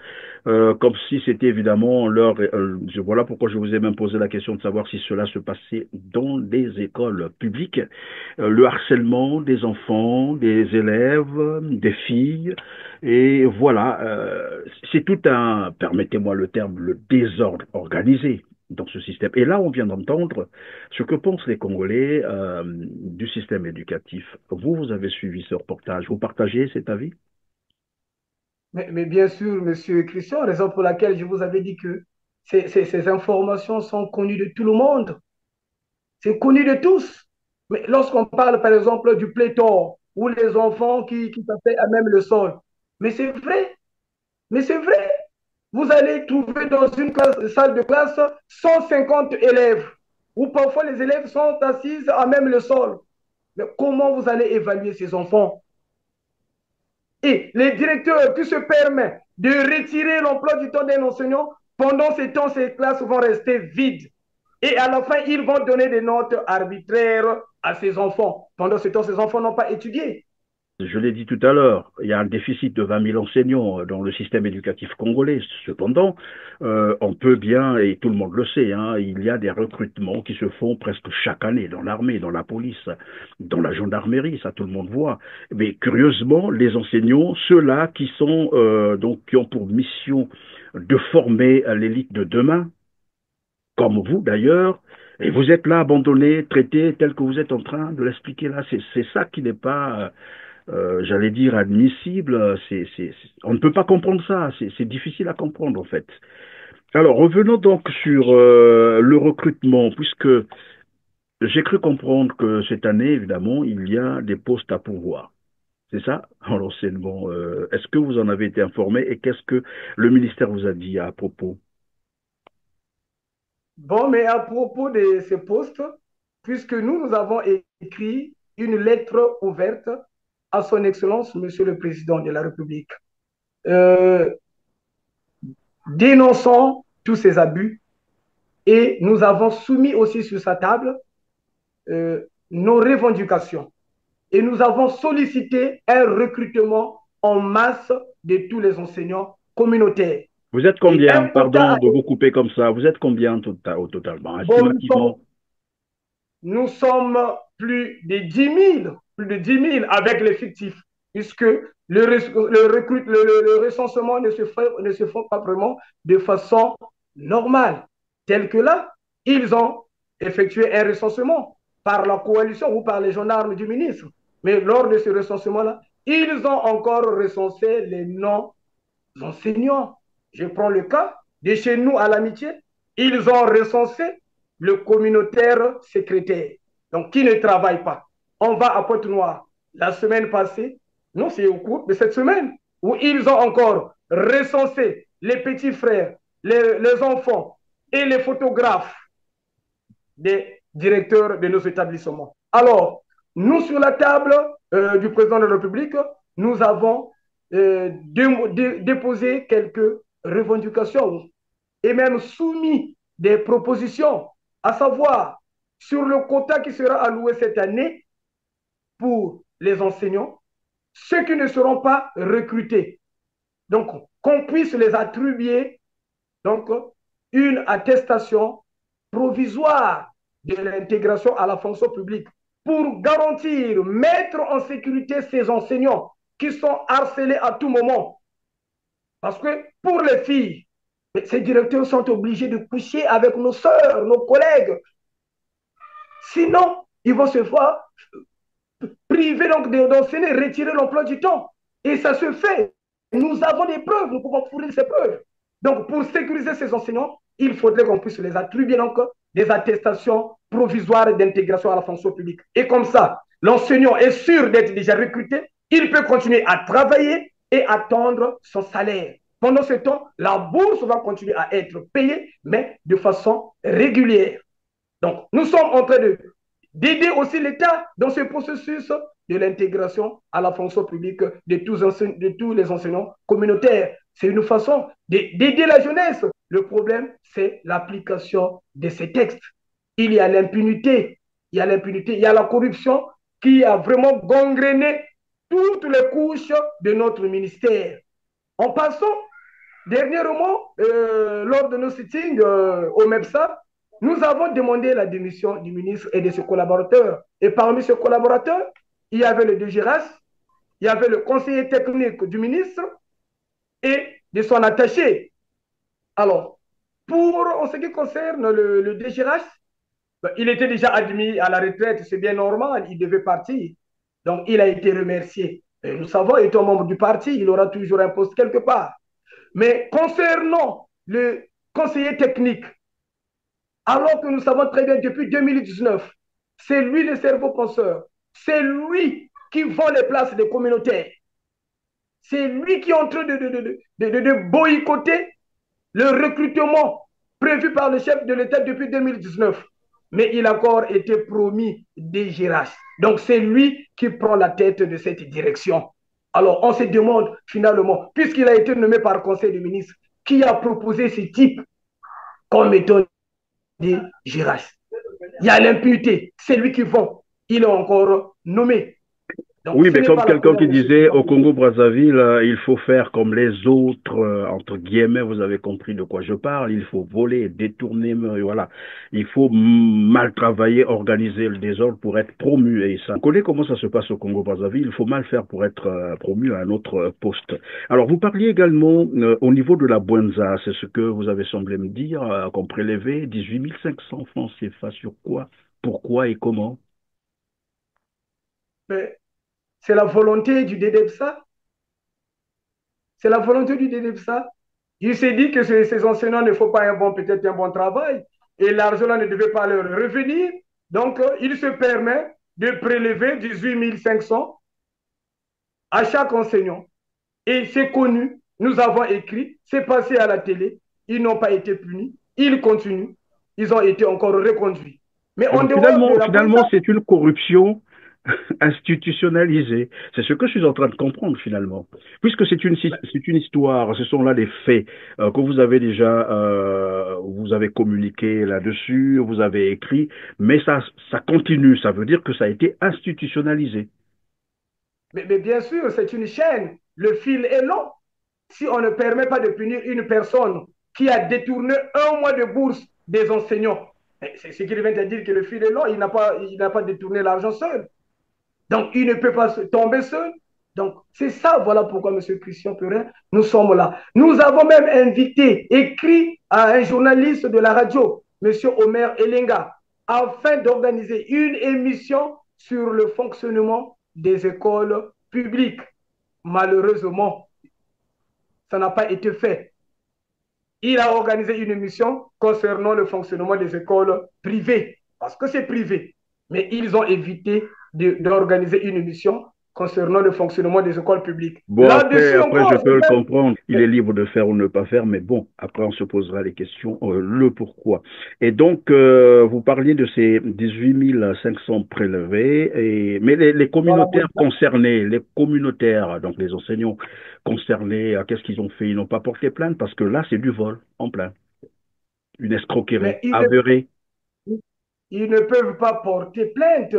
comme si c'était évidemment voilà pourquoi je vous ai même posé la question de savoir si cela se passait dans des écoles publiques. Le harcèlement des enfants, des élèves, des filles, et voilà, c'est tout un, permettez-moi le terme, le désordre organisé dans ce système. Et là, on vient d'entendre ce que pensent les Congolais du système éducatif. Vous, vous avez suivi ce reportage. Vous partagez cet avis? Mais bien sûr, Monsieur Christian, raison pour laquelle je vous avais dit que ces informations sont connues de tout le monde. C'est connu de tous. Mais lorsqu'on parle, par exemple, du pléthore, ou les enfants qui s'appellent à même le sol, mais c'est vrai, mais c'est vrai. Vous allez trouver dans une salle de classe 150 élèves, où parfois les élèves sont assis à même le sol. Mais comment vous allez évaluer ces enfants? Et les directeurs qui se permettent de retirer l'emploi du temps d'un enseignant, pendant ce temps, ces classes vont rester vides. Et à la fin, ils vont donner des notes arbitraires à ces enfants. Pendant ce temps, ces enfants n'ont pas étudié. Je l'ai dit tout à l'heure, il y a un déficit de 20 000 enseignants dans le système éducatif congolais. Cependant, on peut bien, et tout le monde le sait, hein, il y a des recrutements qui se font presque chaque année dans l'armée, dans la police, dans la gendarmerie, ça tout le monde voit. Mais curieusement, les enseignants, ceux-là qui sont donc qui ont pour mission de former l'élite de demain, comme vous d'ailleurs, et vous êtes là abandonné, traité tel que vous êtes en train de l'expliquer là. C'est ça qui n'est pas j'allais dire admissible. On ne peut pas comprendre ça. C'est difficile à comprendre en fait. Alors revenons donc sur le recrutement, puisque j'ai cru comprendre que cette année, évidemment, il y a des postes à pourvoir. C'est ça, en l'enseignement. Est-ce que vous en avez été informé et qu'est-ce que le ministère vous a dit à propos? Bon, mais à propos de ces postes, puisque nous avons écrit une lettre ouverte à son Excellence, Monsieur le Président de la République, euh, dénonçant tous ces abus, et nous avons soumis aussi sur sa table nos revendications. Et nous avons sollicité un recrutement en masse de tous les enseignants communautaires. Vous êtes Et combien, un quota pardon de vous couper comme ça, vous êtes combien au totalement, bon, estimativement? nous sommes plus de 10 000 avec l'effectif, puisque le recensement ne se fait pas vraiment de façon normale. Tel que là, ils ont effectué un recensement par la coalition ou par les gendarmes du ministre. Mais lors de ce recensement-là, ils ont encore recensé les non-enseignants. Je prends le cas de chez nous à l'amitié, ils ont recensé le communautaire secrétaire, donc qui ne travaille pas. On va à Pointe-Noire la semaine passée, non, c'est au cours de cette semaine, où ils ont encore recensé les petits frères, les enfants et les photographes des directeurs de nos établissements. Alors, nous, sur la table du président de la République, nous avons déposé quelques revendications et même soumis des propositions, à savoir sur le quota qui sera alloué cette année pour les enseignants, ceux qui ne seront pas recrutés. Donc, qu'on puisse les attribuer donc, une attestation provisoire de l'intégration à la fonction publique pour garantir, mettre en sécurité ces enseignants qui sont harcelés à tout moment. Parce que pour les filles, ces directeurs sont obligés de coucher avec nos sœurs, nos collègues. Sinon, ils vont se voir privés d'enseigner, retirer l'emploi du temps. Et ça se fait. Nous avons des preuves, nous pouvons fournir ces preuves. Donc, pour sécuriser ces enseignants, il faudrait qu'on puisse les attribuer donc des attestations provisoires d'intégration à la fonction publique. Et comme ça, l'enseignant est sûr d'être déjà recruté, il peut continuer à travailler et attendre son salaire. Pendant ce temps, la bourse va continuer à être payée, mais de façon régulière. Donc, nous sommes en train d'aider aussi l'État dans ce processus de l'intégration à la fonction publique de tous les enseignants communautaires. C'est une façon d'aider la jeunesse. Le problème, c'est l'application de ces textes. Il y a l'impunité, il y a la corruption qui a vraiment gangréné toutes les couches de notre ministère. En passant, Dernièrement, lors de nos sittings au MEPSA, nous avons demandé la démission du ministre et de ses collaborateurs. Et parmi ces collaborateurs, il y avait le DGRAS, il y avait le conseiller technique du ministre et de son attaché. Alors, en ce qui concerne le DGRAS, il était déjà admis à la retraite, c'est bien normal, il devait partir. Donc, il a été remercié. Et nous savons, étant membre du parti, il aura toujours un poste quelque part. Mais concernant le conseiller technique, alors que nous savons très bien depuis 2019, c'est lui le cerveau penseur, c'est lui qui vend les places des communautaires, c'est lui qui est en train de boycotter le recrutement prévu par le chef de l'État depuis 2019. Mais il a encore été promis des GRH. Donc c'est lui qui prend la tête de cette direction. Alors on se demande finalement, puisqu'il a été nommé par le Conseil des ministres, qui a proposé ce type comme méthode des GRH. Il y a l'impunité, c'est lui qui vend. Il est encore nommé. Donc, oui, mais comme quelqu'un qui disait au Congo-Brazzaville, il faut faire comme les autres, entre guillemets, vous avez compris de quoi je parle, il faut voler, détourner, voilà. Il faut mal travailler, organiser le désordre pour être promu. Et ça, on connaît comment ça se passe au Congo-Brazzaville, il faut mal faire pour être promu à un autre poste. Alors, vous parliez également au niveau de la Bwenza, c'est ce que vous avez semblé me dire, qu'on prélevait 18 500 francs CFA sur quoi, pourquoi et comment? Mais c'est la volonté du DDEPSA. C'est la volonté du DDEPSA. Il s'est dit que ces enseignants ne font pas peut-être un bon travail et l'argent ne devait pas leur revenir. Donc, il se permet de prélever 18 500 à chaque enseignant. Et c'est connu, nous avons écrit, c'est passé à la télé, ils n'ont pas été punis, ils continuent, ils ont été encore reconduits. Mais en finalement, c'est une corruption institutionnalisée. C'est ce que je suis en train de comprendre finalement. Puisque c'est une histoire, ce sont là des faits que vous avez déjà, vous avez communiqué là-dessus, vous avez écrit, mais ça continue, ça veut dire que ça a été institutionnalisé. Mais bien sûr, c'est une chaîne, le fil est long. Si on ne permet pas de punir une personne qui a détourné un mois de bourse des enseignants, c'est ce qui vient de dire que le fil est long, il n'a pas détourné l'argent seul. Donc, il ne peut pas tomber seul. Donc, c'est ça, voilà pourquoi, M. Christian Perrin, nous sommes là. Nous avons même invité, écrit à un journaliste de la radio, M. Omer Elenga, afin d'organiser une émission sur le fonctionnement des écoles publiques. Malheureusement, ça n'a pas été fait. Il a organisé une émission concernant le fonctionnement des écoles privées, parce que c'est privé. Mais ils ont évité d'organiser une émission concernant le fonctionnement des écoles publiques. Bon, après je peux le comprendre. Il est libre de faire ou ne pas faire, mais bon, après on se posera les questions, le pourquoi. Et donc, vous parliez de ces 18 500 prélevés, mais les communautaires concernés, les communautaires, donc les enseignants concernés, qu'est-ce qu'ils ont fait? Ils n'ont pas porté plainte parce que là, c'est du vol en plein. Une escroquerie avérée. Ils ne peuvent pas porter plainte.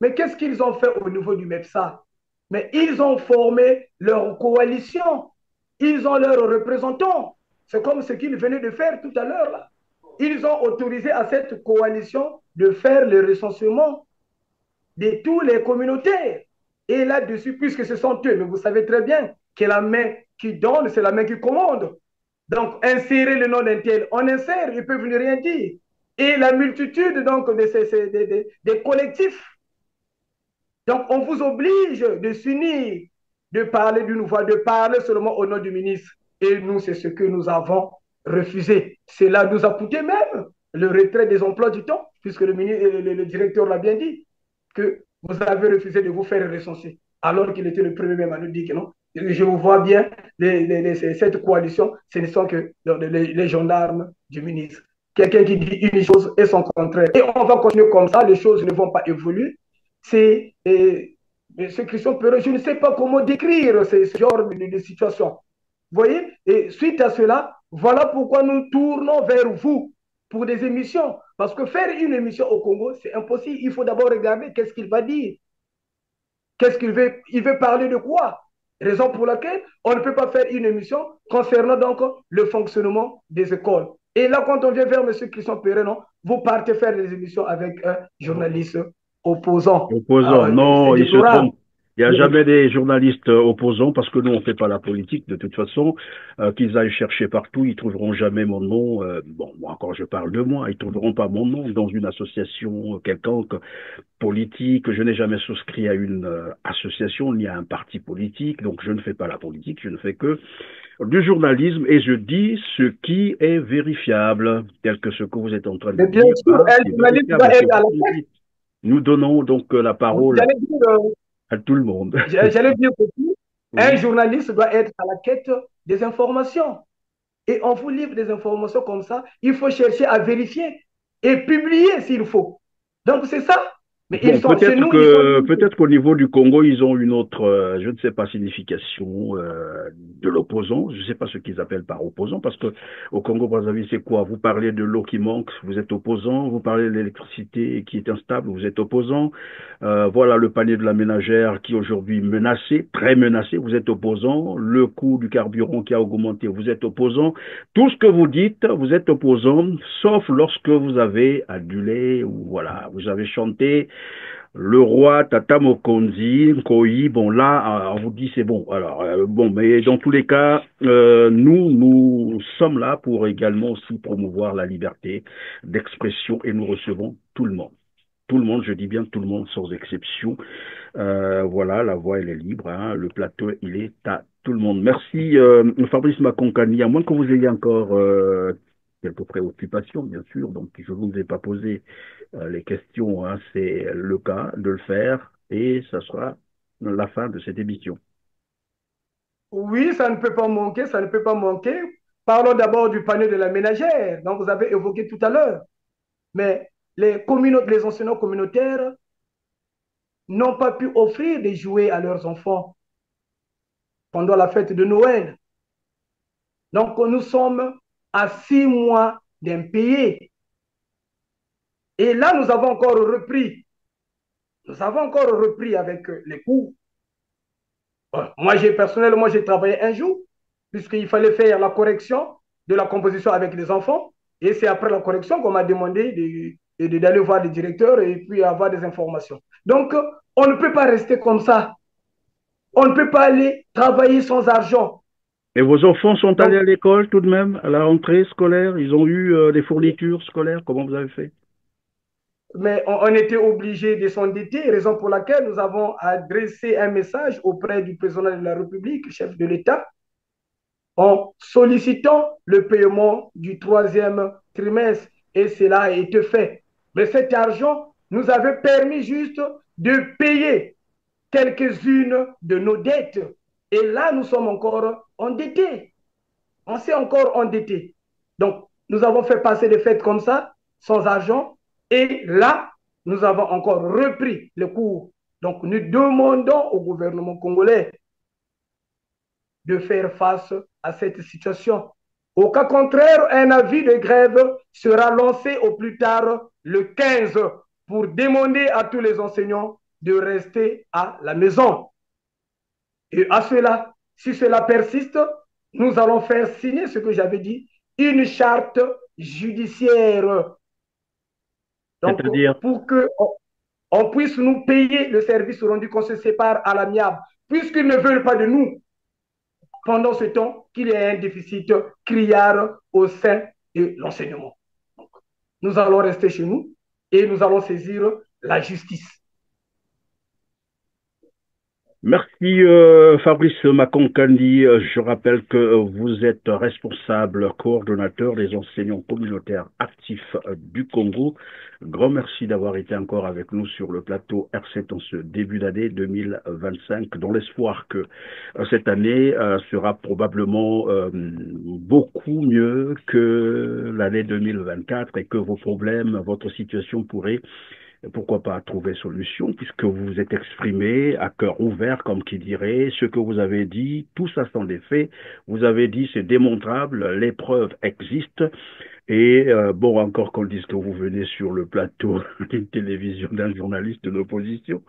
Mais qu'est-ce qu'ils ont fait au niveau du MEPSA? Mais ils ont formé leur coalition. Ils ont leurs représentants. C'est comme ce qu'ils venaient de faire tout à l'heure là. Ils ont autorisé à cette coalition de faire le recensement de tous les communautaires. Et là-dessus, puisque ce sont eux, mais vous savez très bien que la main qui donne, c'est la main qui commande. Donc, insérer le nom d'un tel, on insère, ils ne peuvent rien dire. Et la multitude donc des collectifs. Donc, on vous oblige de s'unir, de parler d'une voix, de parler seulement au nom du ministre. Et nous, c'est ce que nous avons refusé. Cela nous a coûté même le retrait des emplois du temps, puisque le directeur l'a bien dit, que vous avez refusé de vous faire recenser, alors qu'il était le premier même à nous dire que non. Je vous vois bien, cette coalition, ce ne sont que les gendarmes du ministre. Quelqu'un qui dit une chose et son contraire. Et on va continuer comme ça, les choses ne vont pas évoluer. C'est ce Christian Perrin, je ne sais pas comment décrire ce genre de situation. Vous voyez? Et suite à cela, voilà pourquoi nous tournons vers vous pour des émissions. Parce que faire une émission au Congo, c'est impossible. Il faut d'abord regarder qu'est-ce qu'il va dire. Qu'est-ce qu'il veut parler de quoi? Raison pour laquelle on ne peut pas faire une émission concernant donc le fonctionnement des écoles. Et là, quand on vient vers M. Christian Perret, vous partez faire des émissions avec un journaliste opposant. Opposants, C'est non, ils se déplorable. trompent. Il n'y a jamais des journalistes opposants parce que nous, on ne fait pas la politique de toute façon. Qu'ils aillent chercher partout, ils trouveront jamais mon nom. Bon, moi encore, je parle de moi. Ils trouveront pas mon nom dans une association quelconque politique. Je n'ai jamais souscrit à une association ni à un parti politique. Donc, je ne fais pas la politique. Je ne fais que du journalisme et je dis ce qui est vérifiable, tel que ce que vous êtes en train de Mais bien dire. sûr, Ah, un c'est journaliste vérifiable. doit C'est être à vous la qui le tête. dites. Nous donnons donc la Oui, parole à tout le monde. j'allais dire aussi, un Oui. journaliste doit être à la quête des informations. Et on vous livre des informations comme ça, il faut chercher à vérifier et publier s'il faut. Donc c'est ça. Mais ils Bon, sont chez nous, ils sont limités. peut-être qu'au niveau du Congo, ils ont une autre, je ne sais pas, signification de l'opposant. Je ne sais pas ce qu'ils appellent par opposant, parce que au Congo, Brazzaville, c'est quoi? Vous parlez de l'eau qui manque, vous êtes opposant. Vous parlez de l'électricité qui est instable, vous êtes opposant. Voilà le panier de la ménagère qui est aujourd'hui menacé, très menacé, vous êtes opposant. Le coût du carburant qui a augmenté, vous êtes opposant. Tout ce que vous dites, vous êtes opposant, sauf lorsque vous avez adulé ou voilà, vous avez chanté le roi Tata Mokonzi, Nkoyi, bon là, on vous dit c'est bon. Alors, bon, mais dans tous les cas, nous sommes là pour également aussi promouvoir la liberté d'expression et nous recevons tout le monde. Tout le monde, je dis bien tout le monde sans exception. Voilà, la voix elle est libre, hein, le plateau il est à tout le monde. Merci Fabrice Makonkani, à moins que vous ayez encore quelques préoccupations, bien sûr, donc je ne vous ai pas posé les questions, hein, c'est le cas de le faire et ça sera la fin de cette émission. Oui, ça ne peut pas manquer, ça ne peut pas manquer. Parlons d'abord du panier de la ménagère, dont vous avez évoqué tout à l'heure. Mais les enseignants communautaires n'ont pas pu offrir des jouets à leurs enfants pendant la fête de Noël. Donc, nous sommes à 6 mois d'impayés. Et là, nous avons encore repris. Nous avons encore repris avec les cours. Moi, personnellement, j'ai travaillé un jour, puisqu'il fallait faire la correction de la composition avec les enfants. Et c'est après la correction qu'on m'a demandé d'aller voir le directeur et puis avoir des informations. Donc, on ne peut pas rester comme ça. On ne peut pas aller travailler sans argent. Et vos enfants sont allés Donc, à l'école tout de même, à la rentrée scolaire? Ils ont eu des fournitures scolaires? Comment vous avez fait? mais on était obligé de s'endetter, raison pour laquelle nous avons adressé un message auprès du président de la République, chef de l'État, en sollicitant le paiement du troisième trimestre. Et cela a été fait. Mais cet argent nous avait permis juste de payer quelques-unes de nos dettes. Et là, nous sommes encore endettés. On s'est encore endettés. Donc, nous avons fait passer des fêtes comme ça, sans argent. Et là, nous avons encore repris le cours. Donc, nous demandons au gouvernement congolais de faire face à cette situation. Au cas contraire, un avis de grève sera lancé au plus tard le 15 pour demander à tous les enseignants de rester à la maison. Et à cela, si cela persiste, nous allons faire signer ce que j'avais dit, une charte judiciaire. Donc, C'est-à-dire, pour qu'on puisse nous payer le service rendu, qu'on se sépare à l'amiable, puisqu'ils ne veulent pas de nous, pendant ce temps qu'il y a un déficit criard au sein de l'enseignement. Nous allons rester chez nous et nous allons saisir la justice. merci Fabrice Makonkandi. Je rappelle que vous êtes responsable coordonnateur des enseignants communautaires actifs du Congo. Grand merci d'avoir été encore avec nous sur le plateau R7 en ce début d'année 2025, dans l'espoir que cette année sera probablement beaucoup mieux que l'année 2024 et que vos problèmes, votre situation pourrait pourquoi pas trouver solution, puisque vous vous êtes exprimé à cœur ouvert, comme qui dirait, ce que vous avez dit, tout ça sont des faits, vous avez dit c'est démontrable, les preuves existent, et bon, encore qu'on dise que vous venez sur le plateau d'une télévision d'un journaliste de l'opposition,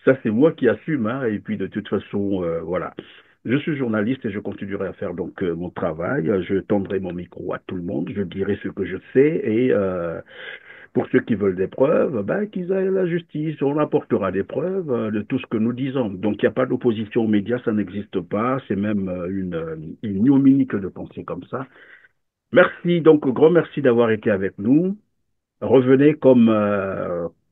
ça c'est moi qui assume, hein, et puis de toute façon, voilà. Je suis journaliste et je continuerai à faire donc mon travail. Je tendrai mon micro à tout le monde, je dirai ce que je sais et pour ceux qui veulent des preuves, ben, qu'ils aillent à la justice. On apportera des preuves de tout ce que nous disons. Donc il n'y a pas d'opposition aux médias, ça n'existe pas. C'est même une ignominie que de penser comme ça. Merci, donc grand merci d'avoir été avec nous. Revenez comme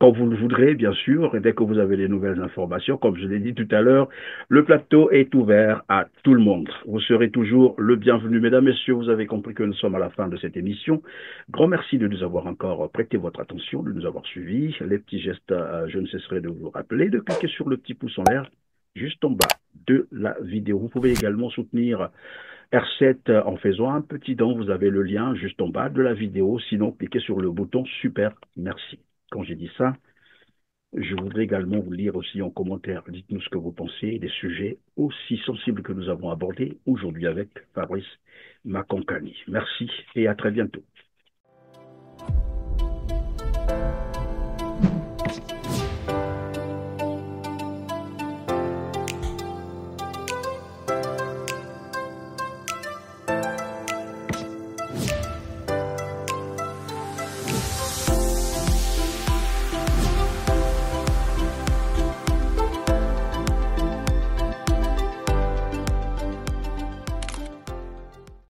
quand vous le voudrez, bien sûr, et dès que vous avez les nouvelles informations. Comme je l'ai dit tout à l'heure, le plateau est ouvert à tout le monde. Vous serez toujours le bienvenu. Mesdames, Messieurs, vous avez compris que nous sommes à la fin de cette émission. Grand merci de nous avoir encore prêté votre attention, de nous avoir suivis. Les petits gestes, je ne cesserai de vous rappeler de cliquer sur le petit pouce en l'air juste en bas de la vidéo. Vous pouvez également soutenir R7 en faisant un petit don, vous avez le lien juste en bas de la vidéo. Sinon, cliquez sur le bouton super, merci. Quand j'ai dit ça, je voudrais également vous lire aussi en commentaire. Dites-nous ce que vous pensez des sujets aussi sensibles que nous avons abordés aujourd'hui avec Fabrice Makonkani. Merci et à très bientôt.